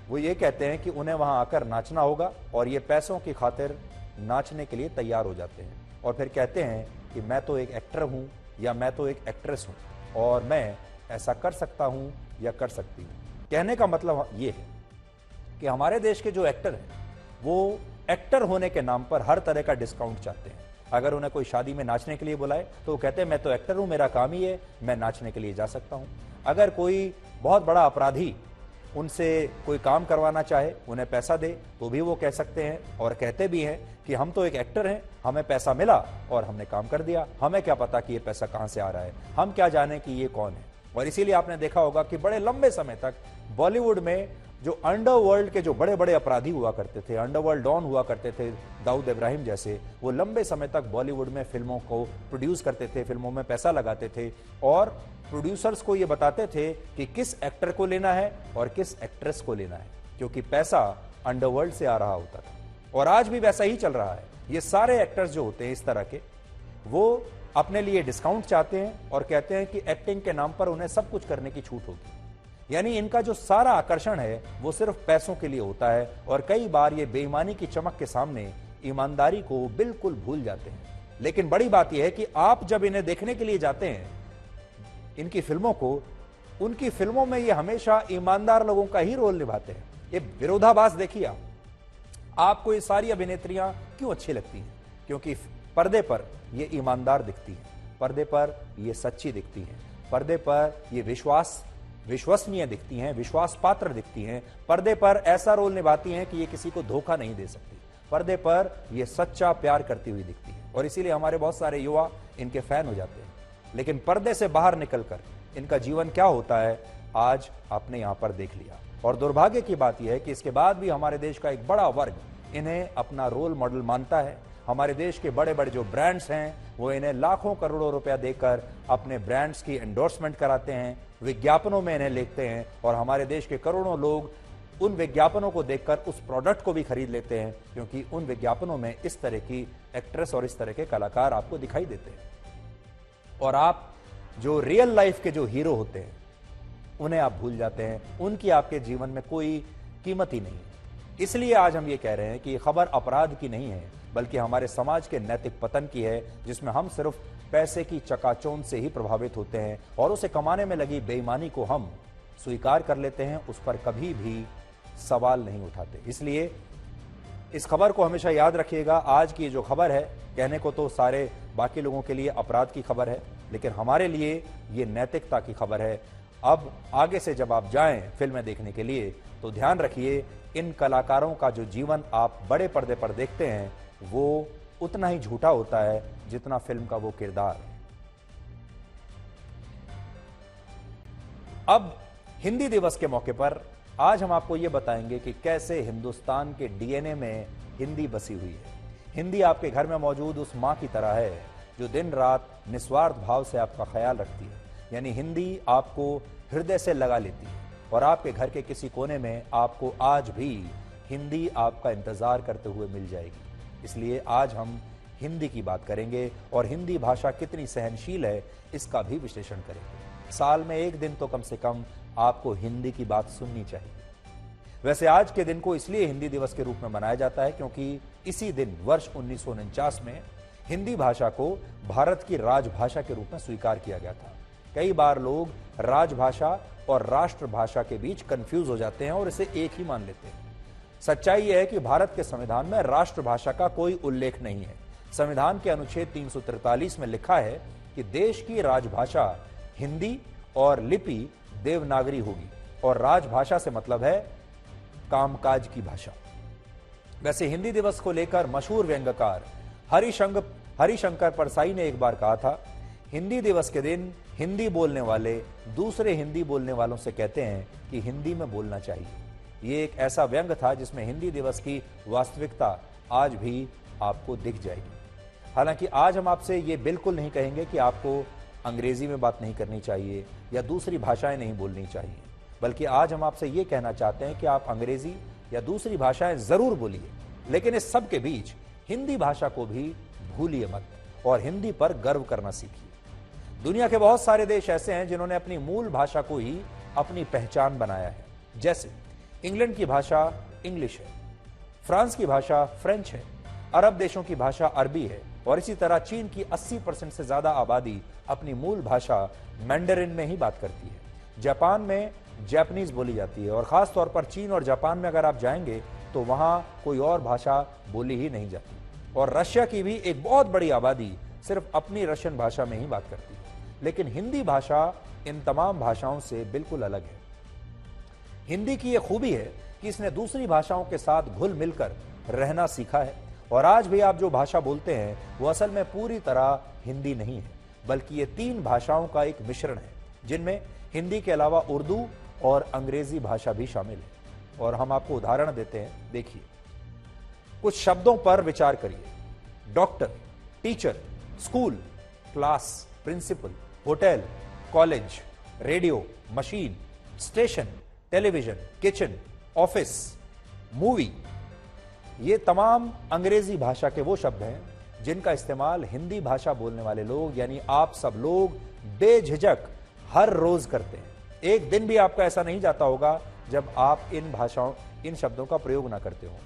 वो ये कहते हैं कि उन्हें वहां आकर नाचना होगा, और ये पैसों की खातिर नाचने के लिए तैयार हो जाते हैं, और फिर कहते हैं कि मैं तो एक एक्टर हूं या मैं तो एक एक्ट्रेस हूं, और मैं ऐसा कर सकता हूं या कर सकती हूं। कहने का मतलब ये है कि हमारे देश के जो एक्टर हैं, वो एक्टर होने के नाम पर हर तरह का डिस्काउंट चाहते हैं। अगर उन्हें कोई शादी में नाचने के लिए बुलाए तो वो कहते हैं मैं तो एक्टर हूं, मेरा काम ही है, मैं नाचने के लिए जा सकता हूं। अगर कोई बहुत बड़ा अपराधी उनसे कोई काम करवाना चाहे, उन्हें पैसा दे, तो भी वो कह सकते हैं और कहते भी हैं कि हम तो एक एक्टर हैं, हमें पैसा मिला और हमने काम कर दिया, हमें क्या पता कि ये पैसा कहां से आ रहा है, हम क्या जाने कि ये कौन है। और इसीलिए आपने देखा होगा कि बड़े लंबे समय तक बॉलीवुड में जो अंडरवर्ल्ड के जो बड़े बड़े अपराधी हुआ करते थे, अंडरवर्ल्ड डॉन हुआ करते थे, दाऊद इब्राहिम जैसे, वो लंबे समय तक बॉलीवुड में फिल्मों को प्रोड्यूस करते थे, फिल्मों में पैसा लगाते थे, और प्रोड्यूसर्स को ये बताते थे कि किस एक्टर को लेना है और किस एक्ट्रेस को लेना है, क्योंकि पैसा अंडरवर्ल्ड से आ रहा होता था। और आज भी वैसा ही चल रहा है। ये सारे एक्टर्स जो होते हैं इस तरह के, वो अपने लिए डिस्काउंट चाहते हैं और कहते हैं कि एक्टिंग के नाम पर उन्हें सब कुछ करने की छूट होगी। यानी इनका जो सारा आकर्षण है वो सिर्फ पैसों के लिए होता है, और कई बार ये बेईमानी की चमक के सामने ईमानदारी को बिल्कुल भूल जाते हैं। लेकिन बड़ी बात यह है कि आप जब इन्हें देखने के लिए जाते हैं, इनकी फिल्मों को, उनकी फिल्मों में ये हमेशा ईमानदार लोगों का ही रोल निभाते हैं। ये विरोधाभास देखिए आपको ये सारी अभिनेत्रियां क्यों अच्छी लगती हैं? क्योंकि पर्दे पर ये ईमानदार दिखती हैं, पर्दे पर ये सच्ची दिखती हैं, पर्दे पर ये विश्वसनीय दिखती हैं, विश्वास पात्र दिखती हैं, पर्दे पर ऐसा रोल निभाती हैं कि ये किसी को धोखा नहीं दे सकती, पर्दे पर ये सच्चा प्यार करती हुई दिखती है। और इसीलिए हमारे बहुत सारे युवा इनके फैन हो जाते हैं। लेकिन पर्दे से बाहर निकलकर इनका जीवन क्या होता है, आज आपने यहां पर देख लिया। और दुर्भाग्य की बात यह है कि इसके बाद भी हमारे देश का एक बड़ा वर्ग इन्हें अपना रोल मॉडल मानता है। हमारे देश के बड़े बड़े जो ब्रांड्स हैं, वो इन्हें लाखों करोड़ों रुपया देकर अपने ब्रांड्स की एंडोर्समेंट कराते हैं, विज्ञापनों में इन्हें लेते हैं, और हमारे देश के करोड़ों लोग उन विज्ञापनों को देखकर उस प्रोडक्ट को भी खरीद लेते हैं, क्योंकि उन विज्ञापनों में इस तरह की एक्ट्रेस और इस तरह के कलाकार आपको दिखाई देते हैं। और आप जो रियल लाइफ के जो हीरो होते हैं उन्हें आप भूल जाते हैं, उनकी आपके जीवन में कोई कीमत ही नहीं है। इसलिए आज हम ये कह रहे हैं कि ये खबर अपराध की नहीं है, बल्कि हमारे समाज के नैतिक पतन की है, जिसमें हम सिर्फ पैसे की चकाचौंध से ही प्रभावित होते हैं और उसे कमाने में लगी बेईमानी को हम स्वीकार कर लेते हैं, उस पर कभी भी सवाल नहीं उठाते। इसलिए इस खबर को हमेशा याद रखिएगा। आज की जो खबर है, कहने को तो सारे बाकी लोगों के लिए अपराध की खबर है, लेकिन हमारे लिए ये नैतिकता की खबर है। अब आगे से जब आप जाएं फिल्में देखने के लिए, तो ध्यान रखिए इन कलाकारों का जो जीवन आप बड़े पर्दे पर देखते हैं वो उतना ही झूठा होता है जितना फिल्म का वो किरदार है। अब हिंदी दिवस के मौके पर आज हम आपको ये बताएंगे कि कैसे हिंदुस्तान के डीएनए में हिंदी बसी हुई है। हिंदी आपके घर में मौजूद उस मां की तरह है जो दिन रात निस्वार्थ भाव से आपका ख्याल रखती है, यानी हिंदी आपको हृदय से लगा लेती है और आपके घर के किसी कोने में आपको आज भी हिंदी आपका इंतजार करते हुए मिल जाएगी। इसलिए आज हम हिंदी की बात करेंगे और हिंदी भाषा कितनी सहनशील है इसका भी विश्लेषण करेंगे। साल में एक दिन तो कम से कम आपको हिंदी की बात सुननी चाहिए। वैसे आज के दिन को इसलिए हिंदी दिवस के रूप में मनाया जाता है क्योंकि इसी दिन वर्ष 1949 में हिंदी भाषा को भारत की राजभाषा के रूप में स्वीकार किया गया था। कई बार लोग राजभाषा और राष्ट्रभाषा के बीच कंफ्यूज हो जाते हैं और इसे एक ही मान लेते हैं। सच्चाई यह है कि भारत के संविधान में राष्ट्रभाषा का कोई उल्लेख नहीं है। संविधान के अनुच्छेद 343 में लिखा है कि देश की राजभाषा हिंदी और लिपि देवनागरी होगी और राजभाषा से मतलब है कामकाज की भाषा। वैसे हिंदी दिवस को लेकर मशहूर व्यंग्यकार हरिशंकर परसाई ने एक बार कहा था, हिंदी दिवस के दिन हिंदी बोलने वाले दूसरे हिंदी बोलने वालों से कहते हैं कि हिंदी में बोलना चाहिए। ये एक ऐसा व्यंग्य था जिसमें हिंदी दिवस की वास्तविकता आज भी आपको दिख जाएगी। हालांकि आज हम आपसे ये बिल्कुल नहीं कहेंगे कि आपको अंग्रेजी में बात नहीं करनी चाहिए या दूसरी भाषाएं नहीं बोलनी चाहिए, बल्कि आज हम आपसे ये कहना चाहते हैं कि आप अंग्रेजी या दूसरी भाषाएं जरूर बोलिए, लेकिन इस सब के बीच हिंदी भाषा को भी भूलिए मत और हिंदी पर गर्व करना सीखिए। दुनिया के बहुत सारे देश ऐसे हैं जिन्होंने अपनी मूल भाषा को ही अपनी पहचान बनाया है। जैसे इंग्लैंड की भाषा इंग्लिश है, फ्रांस की भाषा फ्रेंच है, अरब देशों की भाषा अरबी है और इसी तरह चीन की 80% से ज्यादा आबादी अपनी मूल भाषा मैंडरिन में ही बात करती है। जापान में जापानीज बोली जाती है और खास तौर पर चीन और जापान में अगर आप जाएंगे तो वहां कोई और भाषा बोली ही नहीं जाती। और रशिया की भी एक बहुत बड़ी आबादी सिर्फ अपनी रशियन भाषा में ही बात करती है। लेकिन हिंदी भाषा इन तमाम भाषाओं से बिल्कुल अलग है। हिंदी की यह खूबी है कि इसने दूसरी भाषाओं के साथ घुल मिलकर रहना सीखा है और आज भी आप जो भाषा बोलते हैं वो असल में पूरी तरह हिंदी नहीं है, बल्कि ये 3 भाषाओं का एक मिश्रण है जिनमें हिंदी के अलावा उर्दू और अंग्रेजी भाषा भी शामिल है। और हम आपको उदाहरण देते हैं, देखिए। कुछ शब्दों पर विचार करिए। Doctor, teacher, school, class, principal, hotel, college, radio, machine, station, television, kitchen, office, movie, ये तमाम अंग्रेजी भाषा के वो शब्द हैं जिनका इस्तेमाल हिंदी भाषा बोलने वाले लोग यानी आप सब लोग बेझिझक हर रोज करते हैं। एक दिन भी आपका ऐसा नहीं जाता होगा जब आप इन शब्दों का प्रयोग ना करते हो।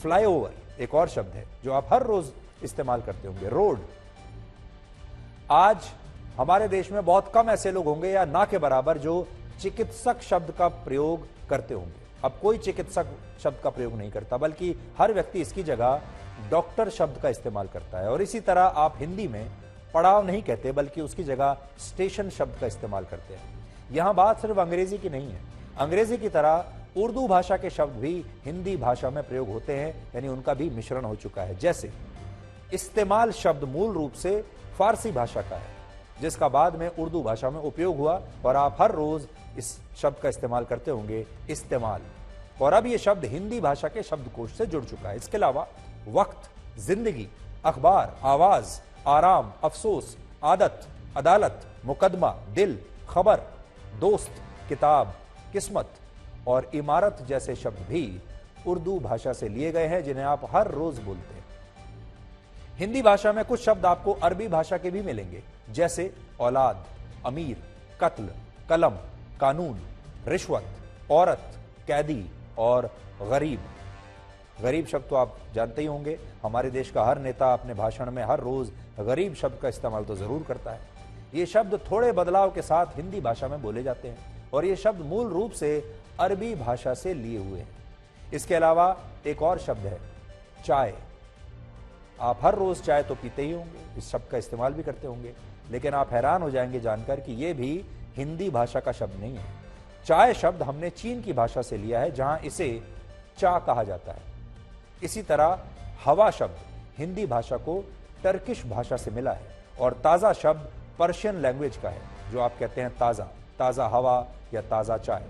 फ्लाईओवर एक और शब्द है जो आप हर रोज इस्तेमाल करते होंगे। रोड, आज हमारे देश में बहुत कम ऐसे लोग होंगे या ना के बराबर जो चिकित्सक शब्द का प्रयोग करते होंगे। अब कोई चिकित्सक शब्द का प्रयोग नहीं करता, बल्कि हर व्यक्ति इसकी जगह डॉक्टर शब्द का इस्तेमाल करता है। और इसी तरह आप हिंदी में पड़ाव नहीं कहते, बल्कि उसकी जगह स्टेशन शब्द का इस्तेमाल करते हैं। यहां बात सिर्फ अंग्रेजी की नहीं है। अंग्रेजी की तरह उर्दू भाषा के शब्द भी हिंदी भाषा में प्रयोग होते हैं, यानी उनका भी मिश्रण हो चुका है। जैसे इस्तेमाल शब्द मूल रूप से फारसी भाषा का है, जिसका बाद में उर्दू भाषा में उपयोग हुआ और आप हर रोज इस शब्द का इस्तेमाल करते होंगे, इस्तेमाल। और अब यह शब्द हिंदी भाषा के शब्दकोश से जुड़ चुका है। इसके अलावा वक्त, जिंदगी, अखबार, आवाज, आराम, अफसोस, आदत, अदालत, मुकदमा, दिल, खबर, दोस्त, किताब, किस्मत और इमारत जैसे शब्द भी उर्दू भाषा से लिए गए हैं जिन्हें आप हर रोज बोलते हैं। हिंदी भाषा में कुछ शब्द आपको अरबी भाषा के भी मिलेंगे, जैसे औलाद, अमीर, कत्ल, कलम, कानून, रिश्वत, औरत, कैदी और गरीब। गरीब शब्द तो आप जानते ही होंगे। हमारे देश का हर नेता अपने भाषण में हर रोज गरीब शब्द का इस्तेमाल तो जरूर करता है। ये शब्द थोड़े बदलाव के साथ हिंदी भाषा में बोले जाते हैं और ये शब्द मूल रूप से अरबी भाषा से लिए हुए हैं। इसके अलावा एक और शब्द है चाय। आप हर रोज चाय तो पीते ही होंगे, इस शब्द का इस्तेमाल भी करते होंगे, लेकिन आप हैरान हो जाएंगे जानकर कि यह भी हिंदी भाषा का शब्द नहीं है। चाय शब्द हमने चीन की भाषा से लिया है, जहां इसे चा कहा जाता है। इसी तरह हवा शब्द हिंदी भाषा को टर्किश भाषा से मिला है और ताजा शब्द पर्शियन लैंग्वेज का है, जो आप कहते हैं ताजा, ताजा हवा या ताजा चाय।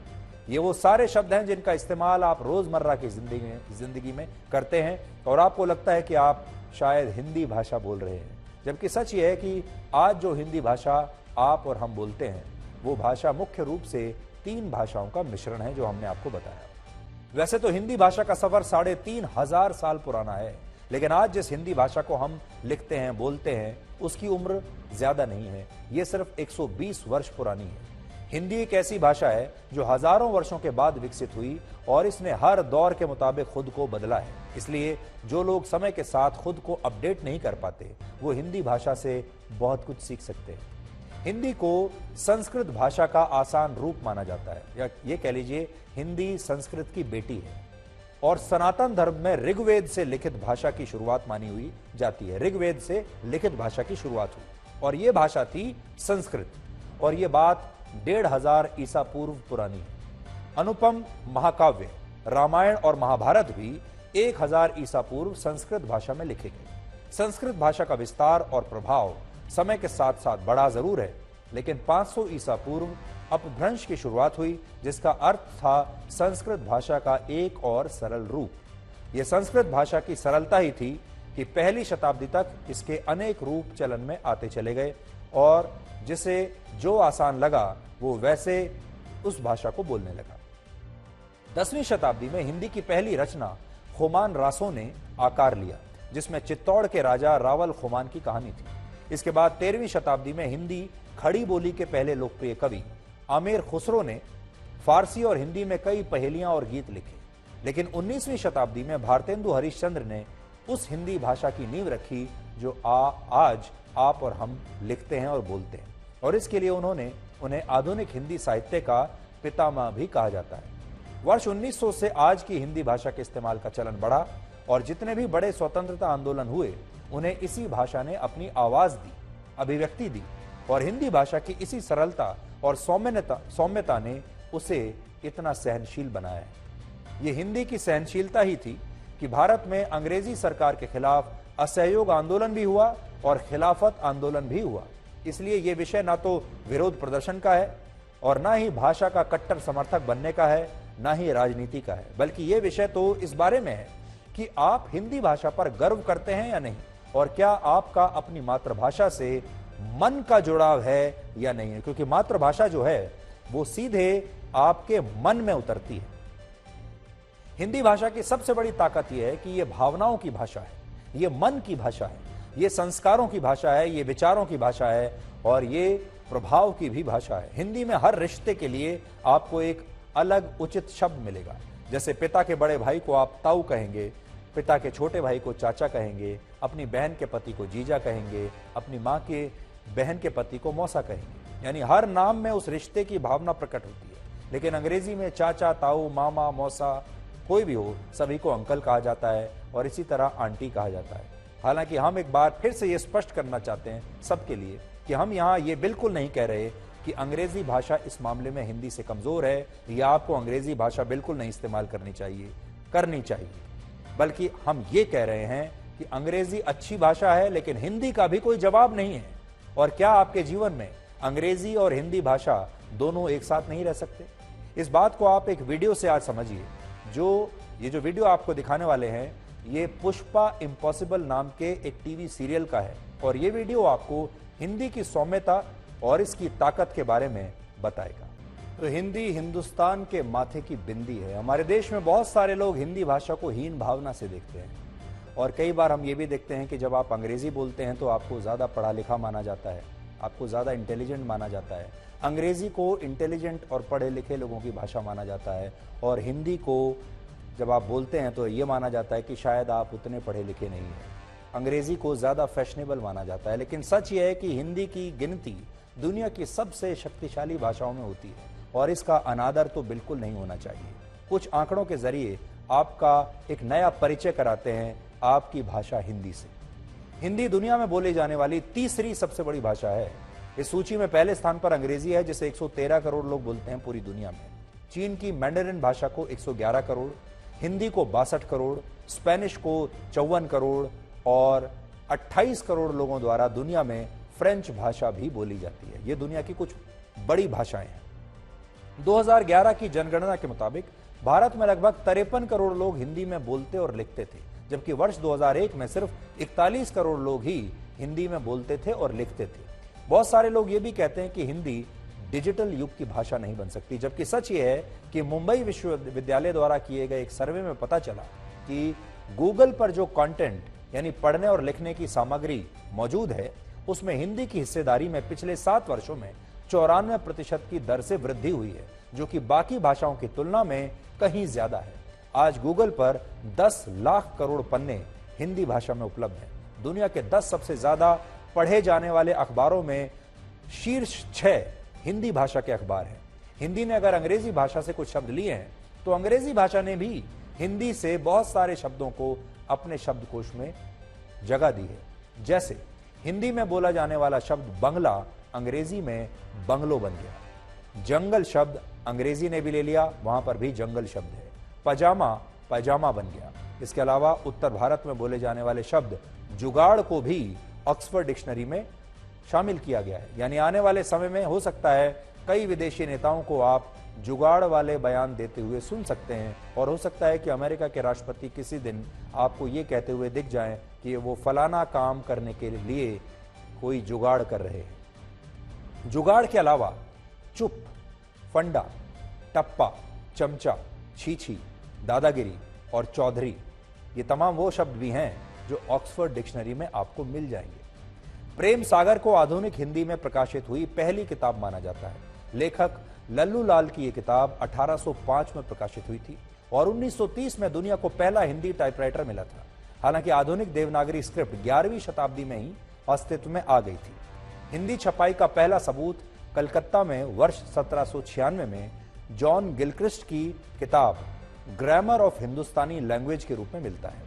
ये वो सारे शब्द हैं जिनका इस्तेमाल आप रोजमर्रा की जिंदगी में करते हैं और आपको लगता है कि आप शायद हिंदी भाषा बोल रहे हैं, जबकि सच ये है कि आज जो हिंदी भाषा आप और हम बोलते हैं वो भाषा मुख्य रूप से 3 भाषाओं का मिश्रण है जो हमने आपको बताया। वैसे तो हिंदी भाषा का सफर 3,500 साल पुराना है, लेकिन आज जिस हिंदी भाषा को हम लिखते हैं, बोलते हैं, उसकी उम्र ज्यादा नहीं है। ये सिर्फ 120 वर्ष पुरानी है। हिंदी एक ऐसी भाषा है जो हजारों वर्षों के बाद विकसित हुई और इसने हर दौर के मुताबिक खुद को बदला है। इसलिए जो लोग समय के साथ खुद को अपडेट नहीं कर पाते, वो हिंदी भाषा से बहुत कुछ सीख सकते हैं। हिंदी को संस्कृत भाषा का आसान रूप माना जाता है, या ये कह लीजिए हिंदी संस्कृत की बेटी है और सनातन धर्म में ऋग्वेद से लिखित भाषा की शुरुआत मानी हुई जाती है। ऋग्वेद से लिखित भाषा की शुरुआत हुई और यह भाषा थी संस्कृत, और यह बात 1500 ईसा पूर्व पुरानी है। अनुपम महाकाव्य रामायण और महाभारत भी 1000 ईसा पूर्व संस्कृत भाषा में लिखे गए। संस्कृत भाषा का विस्तार और प्रभाव समय के साथ साथ बढ़ा जरूर है, लेकिन 500 ईसा पूर्व अपभ्रंश की शुरुआत हुई, जिसका अर्थ था संस्कृत भाषा का एक और सरल रूप। यह संस्कृत भाषा की सरलता ही थी कि पहली शताब्दी तक इसके अनेक रूप चलन में आते चले गए और जिसे जो आसान लगा वो वैसे उस भाषा को बोलने लगा। 10वीं शताब्दी में हिंदी की पहली रचना खुमान रासों ने आकार लिया, जिसमें चित्तौड़ के राजा रावल खुमान की कहानी थी। इसके बाद 13वीं शताब्दी में हिंदी खड़ी बोली के पहले लोकप्रिय कवि आमिर खुसरो ने फारसी और हिंदी में कई पहेलियां और गीत लिखे। लेकिन 19वीं शताब्दी में भारतेंदु हरिश्चंद्र ने उस हिंदी भाषा की नींव रखी जो आज आप और हम लिखते हैं और बोलते हैं, और इसके लिए उन्हें आधुनिक हिंदी साहित्य का पितामह भी कहा जाता है। वर्ष 1900 से आज की हिंदी भाषा के इस्तेमाल का चलन बढ़ा और जितने भी बड़े स्वतंत्रता आंदोलन हुए उन्हें इसी भाषा ने अपनी आवाज दी, अभिव्यक्ति दी, और हिंदी भाषा की इसी सरलता और सौम्यता ने उसे इतना सहनशील बनाया है। ये हिंदी की सहनशीलता ही थी कि भारत में अंग्रेजी सरकार के खिलाफ असहयोग आंदोलन भी हुआ और खिलाफत आंदोलन भी हुआ। इसलिए यह विषय ना तो विरोध प्रदर्शन का है और ना ही भाषा का कट्टर समर्थक बनने का है, ना ही राजनीति का है, बल्कि यह विषय तो इस बारे में है कि आप हिंदी भाषा पर गर्व करते हैं या नहीं, और क्या आपका अपनी मातृभाषा से मन का जुड़ाव है या नहीं है, क्योंकि मातृभाषा जो है वो सीधे आपके मन में उतरती है। हिंदी भाषा की सबसे बड़ी ताकत यह है कि यह भावनाओं की भाषा है, यह मन की भाषा है, यह संस्कारों की भाषा है, यह विचारों की भाषा है और यह प्रभाव की भी भाषा है। हिंदी में हर रिश्ते के लिए आपको एक अलग उचित शब्द मिलेगा। जैसे पिता के बड़े भाई को आप ताऊ कहेंगे, पिता के छोटे भाई को चाचा कहेंगे, अपनी बहन के पति को जीजा कहेंगे, अपनी माँ के बहन के पति को मौसा कहेंगे। यानी हर नाम में उस रिश्ते की भावना प्रकट होती है। लेकिन अंग्रेजी में चाचा, ताऊ, मामा, मौसा कोई भी हो, सभी को अंकल कहा जाता है और इसी तरह आंटी कहा जाता है। हालांकि हम एक बार फिर से ये स्पष्ट करना चाहते हैं सबके लिए कि हम यहाँ ये बिल्कुल नहीं कह रहे कि अंग्रेजी भाषा इस मामले में हिंदी से कमजोर है या आपको अंग्रेजी भाषा बिल्कुल नहीं इस्तेमाल करनी चाहिए, बल्कि हम ये कह रहे हैं कि अंग्रेजी अच्छी भाषा है लेकिन हिंदी का भी कोई जवाब नहीं है। और क्या आपके जीवन में अंग्रेजी और हिंदी भाषा दोनों एक साथ नहीं रह सकते? इस बात को आप एक वीडियो से आज समझिए। ये जो वीडियो आपको दिखाने वाले हैं, ये पुष्पा इम्पॉसिबल नाम के एक टीवी सीरियल का है और ये वीडियो आपको हिंदी की सौम्यता और इसकी ताकत के बारे में बताएगा। तो हिंदी हिंदुस्तान के माथे की बिंदी है। हमारे देश में बहुत सारे लोग हिंदी भाषा को हीन भावना से देखते हैं और कई बार हम ये भी देखते हैं कि जब आप अंग्रेजी बोलते हैं तो आपको ज़्यादा पढ़ा लिखा माना जाता है, आपको ज़्यादा इंटेलिजेंट माना जाता है। अंग्रेजी को इंटेलिजेंट और पढ़े लिखे लोगों की भाषा माना जाता है और हिंदी को जब आप बोलते हैं तो ये माना जाता है कि शायद आप उतने पढ़े लिखे नहीं हैं। अंग्रेजी को ज़्यादा फैशनेबल माना जाता है, लेकिन सच ये है कि हिंदी की गिनती दुनिया की सबसे शक्तिशाली भाषाओं में होती है और इसका अनादर तो बिल्कुल नहीं होना चाहिए। कुछ आंकड़ों के जरिए आपका एक नया परिचय कराते हैं आपकी भाषा हिंदी से। हिंदी दुनिया में बोली जाने वाली तीसरी सबसे बड़ी भाषा है। इस सूची में पहले स्थान पर अंग्रेजी है जिसे 113 करोड़ लोग बोलते हैं पूरी दुनिया में। चीन की मैंडरिन भाषा को 111 करोड़, हिंदी को 62 करोड़, स्पेनिश को 54 करोड़ और 28 करोड़ लोगों द्वारा दुनिया में फ्रेंच भाषा भी बोली जाती है। ये दुनिया की कुछ बड़ी भाषाएं हैं। 2011 की जनगणना के मुताबिक भारत में लगभग 53 करोड़ लोग हिंदी में बोलते और लिखते थे, जबकि वर्ष 2001 में सिर्फ 41 करोड़ लोग ही हिंदी में बोलते थे और लिखते थे। बहुत सारे लोग ये भी कहते हैं कि हिंदी डिजिटल युग की भाषा नहीं बन सकती, जबकि सच ये है कि मुंबई विश्वविद्यालय द्वारा किए गए एक सर्वे में पता चला कि गूगल पर जो कंटेंट यानी पढ़ने और लिखने की सामग्री मौजूद है, उसमें हिंदी की हिस्सेदारी में पिछले 7 वर्षों में 94% की दर से वृद्धि हुई है, जो कि बाकी भाषाओं की तुलना में कहीं ज्यादा है। आज गूगल पर 10 लाख करोड़ पन्ने हिंदी भाषा में उपलब्ध हैं। दुनिया के 10 सबसे ज्यादा पढ़े जाने वाले अखबारों में शीर्ष 6 हिंदी भाषा के अखबार हैं। हिंदी ने अगर अंग्रेजी भाषा से कुछ शब्द लिए हैं, तो अंग्रेजी भाषा ने भी हिंदी से बहुत सारे शब्दों को अपने शब्दकोश में जगह दी है। जैसे हिंदी में बोला जाने वाला शब्द बंगला अंग्रेजी में बंगलो बन गया। जंगल शब्द अंग्रेजी ने भी ले लिया, वहां पर भी जंगल शब्द है। पजामा पैजामा बन गया। इसके अलावा उत्तर भारत में बोले जाने वाले शब्द जुगाड़ को भी ऑक्सफोर्ड डिक्शनरी में शामिल किया गया है। यानी आने वाले समय में हो सकता है कई विदेशी नेताओं को आप जुगाड़ वाले बयान देते हुए सुन सकते हैं, और हो सकता है कि अमेरिका के राष्ट्रपति किसी दिन आपको ये कहते हुए दिख जाएं कि वो फलाना काम करने के लिए कोई जुगाड़ कर रहे हैं। जुगाड़ के अलावा चुप, फंडा, टप्पा, चमचा, छीछी, दादागिरी और चौधरी, ये तमाम वो शब्द भी हैं जो ऑक्सफोर्ड डिक्शनरी में आपको मिल जाएंगे। प्रेम सागर को आधुनिक हिंदी में प्रकाशित हुई पहली किताब माना जाता है। लेखक लल्लू लाल की यह किताब 1805 में प्रकाशित हुई थी और 1930 में दुनिया को पहला हिंदी टाइपराइटर मिला था। हालांकि आधुनिक देवनागरी स्क्रिप्ट 11वीं शताब्दी में ही अस्तित्व में आ गई थी। हिंदी छपाई का पहला सबूत कलकत्ता में वर्ष 1796 में जॉन गिलक्रिस्ट की किताब ग्रामर ऑफ हिंदुस्तानी लैंग्वेज के रूप में मिलता है।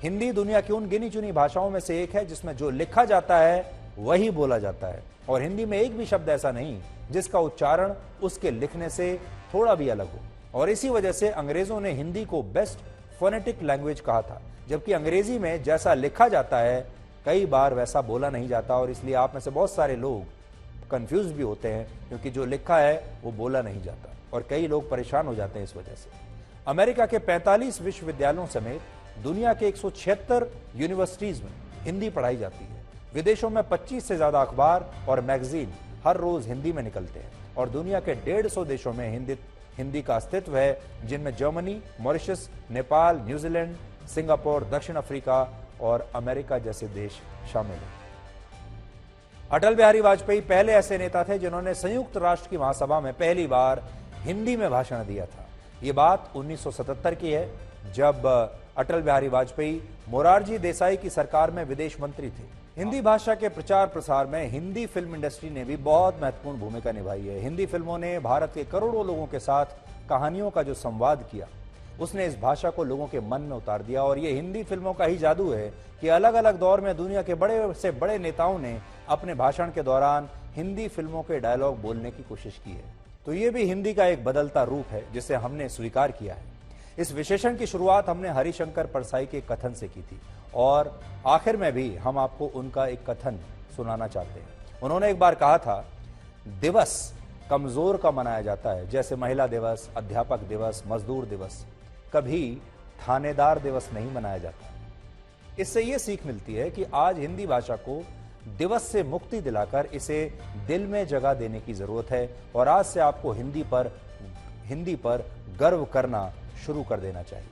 हिंदी दुनिया की उन गिनी चुनी भाषाओं में से एक है जिसमें जो लिखा जाता है वही बोला जाता है, और हिंदी में एक भी शब्द ऐसा नहीं जिसका उच्चारण उसके लिखने से थोड़ा भी अलग हो। और इसी वजह से अंग्रेजों ने हिंदी को बेस्ट फोनेटिक लैंग्वेज कहा था, जबकि अंग्रेजी में जैसा लिखा जाता है कई बार वैसा बोला नहीं जाता, और इसलिए आप में से बहुत सारे लोग कंफ्यूज भी होते हैं क्योंकि जो लिखा है वो बोला नहीं जाता, और कई लोग परेशान हो जाते हैं इस वजह से। अमेरिका के 45 विश्वविद्यालयों समेत दुनिया के 176 यूनिवर्सिटीज में हिंदी पढ़ाई जाती है। विदेशों में 25 से ज्यादा अखबार और मैगजीन हर रोज हिंदी में निकलते हैं, और दुनिया के 150 देशों में हिंदी का अस्तित्व है, जिनमें Germany, Mauritius, Nepal, New Zealand, Singapore, दक्षिण अफ्रीका और अमेरिका जैसे देश शामिल हैं। अटल बिहारी वाजपेयी पहले ऐसे नेता थे जिन्होंने संयुक्त राष्ट्र की महासभा में पहली बार हिंदी में भाषण दिया था। ये बात 1977 की है, जब अटल बिहारी वाजपेयी मोरारजी देसाई की सरकार में विदेश मंत्री थे। हिंदी भाषा के प्रचार प्रसार में हिंदी फिल्म इंडस्ट्री ने भी बहुत महत्वपूर्ण भूमिका निभाई है। हिंदी फिल्मों ने भारत के करोड़ों लोगों के साथ कहानियों का जो संवाद किया, उसने इस भाषा को लोगों के मन में उतार दिया। और ये हिंदी फिल्मों का ही जादू है कि अलग अलग दौर में दुनिया के बड़े से बड़े नेताओं ने अपने भाषण के दौरान हिंदी फिल्मों के डायलॉग बोलने की कोशिश की है। तो ये भी हिंदी का एक बदलता रूप है जिसे हमने स्वीकार किया है। इस विशेषण की शुरुआत हमने हरिशंकर परसाई के कथन से की थी, और आखिर में भी हम आपको उनका एक कथन सुनाना चाहते हैं। उन्होंने एक बार कहा था, दिवस कमजोर का मनाया जाता है, जैसे महिला दिवस, अध्यापक दिवस, मजदूर दिवस, कभी थानेदार दिवस नहीं मनाया जाता। इससे यह सीख मिलती है कि आज हिंदी भाषा को दिवस से मुक्ति दिलाकर इसे दिल में जगह देने की जरूरत है, और आज से आपको हिंदी पर गर्व करना शुरू कर देना चाहिए।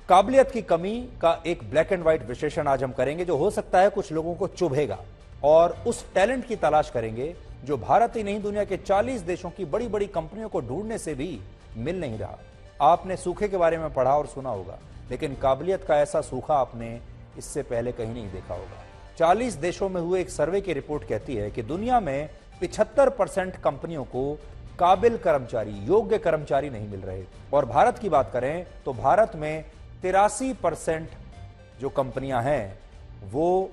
काबिलियत की कमी का एक ब्लैक एंड व्हाइट विश्लेषण आज हम करेंगे, जो हो सकता है कुछ लोगों को चुभेगा, और उस टैलेंट की तलाश करेंगे जो भारत ही नहीं दुनिया के 40 देशों की बड़ी बड़ी कंपनियों को ढूंढने से भी मिल नहीं रहा। आपने सूखे के बारे में पढ़ा और सुना होगा, लेकिन काबिलियत का ऐसा सूखा आपने इससे पहले कहीं नहीं देखा होगा। 40 देशों में हुए एक सर्वे की रिपोर्ट कहती है कि दुनिया में 75% कंपनियों को काबिल कर्मचारी, योग्य कर्मचारी नहीं मिल रहे। और भारत की बात करें तो भारत में 83% जो कंपनियां हैं वो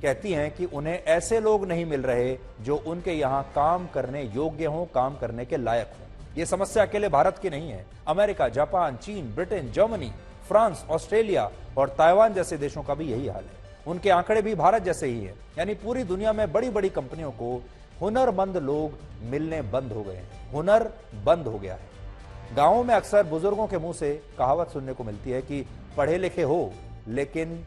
कहती हैं कि उन्हें ऐसे लोग नहीं मिल रहे जो उनके यहां काम करने योग्य हों, काम करने के लायक हों। यह समस्या अकेले भारत की नहीं है। अमेरिका, जापान, चीन, ब्रिटेन, जर्मनी, फ्रांस, ऑस्ट्रेलिया और ताइवान जैसे देशों का भी यही हाल है। उनके आंकड़े भी भारत जैसे ही है। यानी पूरी दुनिया में बड़ी बड़ी कंपनियों को हुनरमंद लोग मिलने बंद हो गए हैं। हुनर बंद हो गया है। गांवों में अक्सर बुजुर्गों के मुंह से कहावत सुनने को मिलती है कि पढ़े लिखे हो लेकिन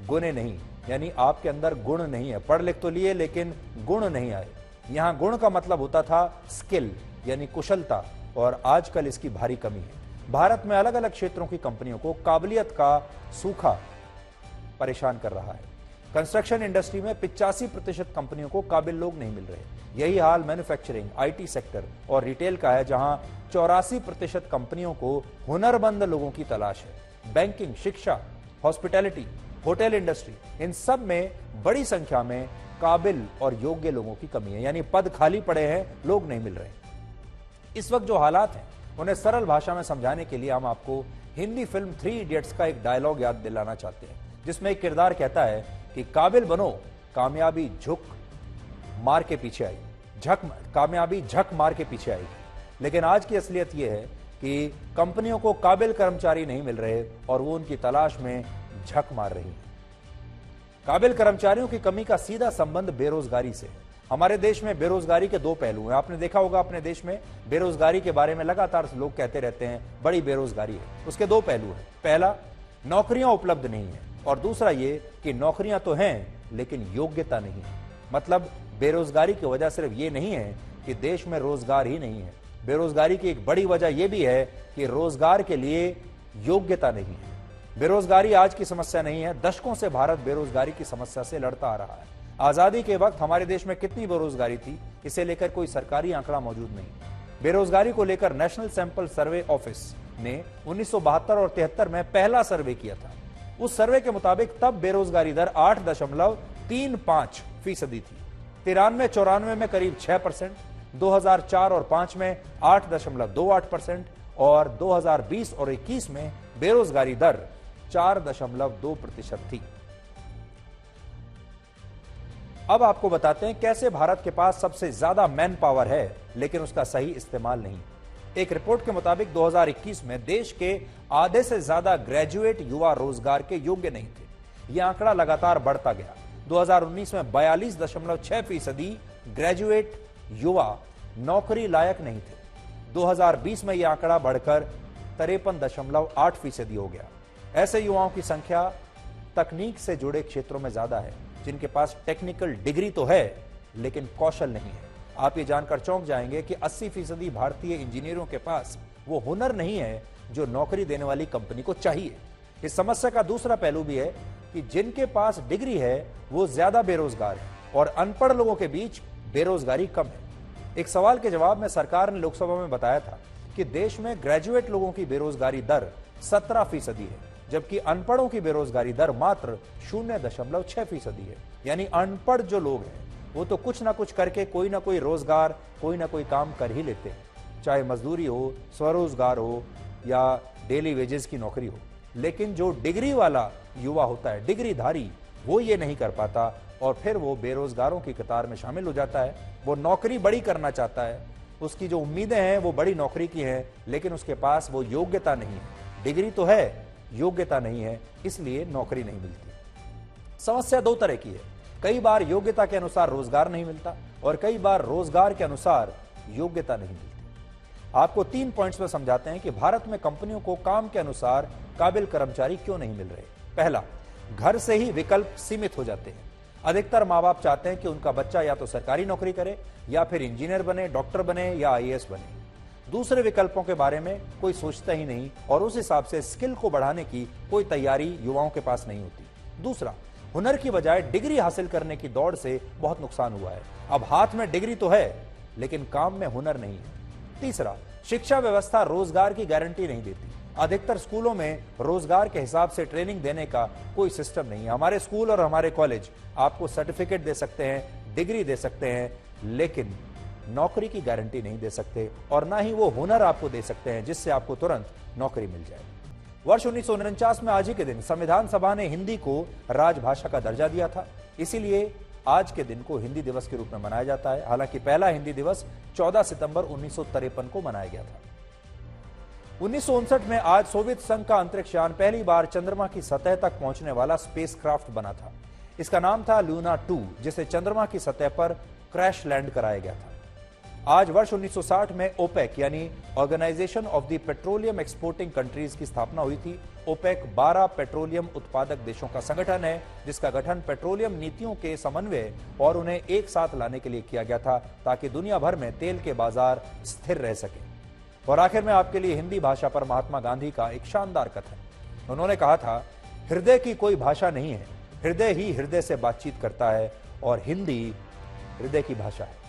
गुणे नहीं, यानी आपके अंदर गुण नहीं है। पढ़ लिख तो लिए लेकिन गुण नहीं आए। यहां गुण का मतलब होता था स्किल यानी कुशलता, और आजकल इसकी भारी कमी है। भारत में अलग अलग क्षेत्रों की कंपनियों को काबिलियत का सूखा परेशान कर रहा है। कंस्ट्रक्शन इंडस्ट्री में 85% कंपनियों को काबिल लोग नहीं मिल रहे। यही हाल मैन्युफैक्चरिंग, आईटी सेक्टर और रिटेल का है, जहां 84% कंपनियों को हुनरमंद लोगों की तलाश है। बैंकिंग, शिक्षा, हॉस्पिटैलिटी, होटल इंडस्ट्री, इन सब में बड़ी संख्या में काबिल और योग्य लोगों की कमी है, यानी पद खाली पड़े हैं, लोग नहीं मिल रहे। इस वक्त जो हालात हैं उन्हें सरल भाषा में समझाने के लिए हम आपको हिंदी फिल्म 3 इडियट्स का एक डायलॉग याद दिलाना चाहते हैं, जिसमें एक किरदार कहता है कि काबिल बनो, कामयाबी झुक मार के पीछे आई, कामयाबी झक मार के पीछे आई। लेकिन आज की असलियत यह है कि कंपनियों को काबिल कर्मचारी नहीं मिल रहे और वो उनकी तलाश में झक मार रही है। काबिल कर्मचारियों की कमी का सीधा संबंध बेरोजगारी से है। हमारे देश में बेरोजगारी के दो पहलू हैं। आपने देखा होगा अपने देश में बेरोजगारी के बारे में लगातार लोग कहते रहते हैं बड़ी बेरोजगारी है। उसके दो पहलू हैं। पहला, नौकरियां उपलब्ध नहीं है, और दूसरा ये कि नौकरियां तो हैं लेकिन योग्यता नहीं है। मतलब बेरोजगारी की वजह सिर्फ ये नहीं है कि देश में रोजगार ही नहीं है, बेरोजगारी की एक बड़ी वजह यह भी है कि रोजगार के लिए योग्यता नहीं है। बेरोजगारी आज की समस्या नहीं है, दशकों से भारत बेरोजगारी की समस्या से लड़ता आ रहा है। आजादी के वक्त हमारे देश में कितनी बेरोजगारी थी, इसे लेकर कोई सरकारी आंकड़ा मौजूद नहीं। बेरोजगारी को लेकर नेशनल सैंपल सर्वे ऑफिस ने 1972 और 73 में पहला सर्वे किया था। उस सर्वे के मुताबिक तब बेरोजगारी दर 8.35% थी। 93-94 में करीब 6%, 2004 और 5 में 8.28% और 2020 और 21 में बेरोजगारी दर 4.2% थी। अब आपको बताते हैं कैसे भारत के पास सबसे ज्यादा मैन पावर है लेकिन उसका सही इस्तेमाल नहीं। एक रिपोर्ट के मुताबिक 2021 में देश के आधे से ज्यादा ग्रेजुएट युवा रोजगार के योग्य नहीं थे। यह आंकड़ा लगातार बढ़ता गया। 2019 में 42.6% ग्रेजुएट युवा नौकरी लायक नहीं थे। 2020 में यह आंकड़ा बढ़कर 53.8% हो गया। ऐसे युवाओं की संख्या तकनीक से जुड़े क्षेत्रों में ज्यादा है, जिनके पास टेक्निकल डिग्री तो है लेकिन कौशल नहीं है। आप ये जानकर चौंक जाएंगे कि 80% भारतीय इंजीनियरों के पास वो हुनर नहीं है जो नौकरी देने वाली कंपनी को चाहिए। इस समस्या का दूसरा पहलू भी है कि जिनके पास डिग्री है वो ज्यादा बेरोजगार है और अनपढ़ लोगों के बीच बेरोजगारी कम है। एक सवाल के जवाब में सरकार ने लोकसभा में बताया था कि देश में ग्रेजुएट लोगों की बेरोजगारी दर 17% है, जबकि अनपढ़ों की बेरोजगारी दर मात्र 0.6% है। यानी अनपढ़ जो लोग हैं वो तो कुछ ना कुछ करके कोई ना कोई रोजगार, कोई ना कोई काम कर ही लेते हैं, चाहे मजदूरी हो, स्वरोजगार हो या डेली वेजेस की नौकरी हो। लेकिन जो डिग्री वाला युवा होता है, डिग्रीधारी, वो ये नहीं कर पाता और फिर वो बेरोजगारों की कतार में शामिल हो जाता है। वो नौकरी बड़ी करना चाहता है, उसकी जो उम्मीदें हैं वो बड़ी नौकरी की हैं, लेकिन उसके पास वो योग्यता नहीं है। डिग्री तो है, योग्यता नहीं है, इसलिए नौकरी नहीं मिलती। समस्या दो तरह की है। कई बार योग्यता के अनुसार रोजगार नहीं मिलता और कई बार रोजगार के अनुसार योग्यता नहीं मिलती। आपको 3 पॉइंट्स में समझाते हैं कि भारत में कंपनियों को काम के अनुसार काबिल कर्मचारी क्यों नहीं मिल रहे। पहला, घर से ही विकल्प सीमित हो जाते हैं। अधिकतर माँ बाप चाहते हैं कि उनका बच्चा या तो सरकारी नौकरी करे या फिर इंजीनियर बने, डॉक्टर बने या IAS बने। दूसरे विकल्पों के बारे में कोई सोचता ही नहीं और उस हिसाब से स्किल को बढ़ाने की कोई तैयारी युवाओं के पास नहीं होती। दूसरा, हुनर की बजाय डिग्री हासिल करने की दौड़ से बहुत नुकसान हुआ है। अब हाथ में डिग्री तो है लेकिन काम में हुनर नहीं है। तीसरा, शिक्षा व्यवस्था रोजगार की गारंटी नहीं देती। अधिकतर स्कूलों में रोजगार के हिसाब से ट्रेनिंग देने का कोई सिस्टम नहीं है। हमारे स्कूल और हमारे कॉलेज आपको सर्टिफिकेट दे सकते हैं, डिग्री दे सकते हैं, लेकिन नौकरी की गारंटी नहीं दे सकते और ना ही वो हुनर आपको दे सकते हैं जिससे आपको तुरंत नौकरी मिल जाए। वर्ष 1949 में आज ही के दिन संविधान सभा ने हिंदी को राजभाषा का दर्जा दिया था, इसीलिए आज के दिन को हिंदी दिवस के रूप में मनाया जाता है। हालांकि पहला हिंदी दिवस 14 सितंबर 1953 को मनाया गया था। 1959 में आज सोवियत संघ का अंतरिक्ष यान पहली बार चंद्रमा की सतह तक पहुंचने वाला स्पेसक्राफ्ट बना था। इसका नाम था लूना 2, जिसे चंद्रमा की सतह पर क्रैश लैंड कराया गया था। आज वर्ष 1960 में ओपेक यानी organisation of the petroleum exporting countries की स्थापना हुई थी। ओपेक 12 पेट्रोलियम उत्पादक देशों का संगठन है, जिसका गठन पेट्रोलियम नीतियों के समन्वय और उन्हें एक साथ लाने के लिए किया गया था, ताकि दुनिया भर में तेल के बाजार स्थिर रह सके। और आखिर में आपके लिए हिंदी भाषा पर महात्मा गांधी का एक शानदार कथन। उन्होंने कहा था, हृदय की कोई भाषा नहीं है, हृदय ही हृदय से बातचीत करता है और हिंदी हृदय की भाषा है।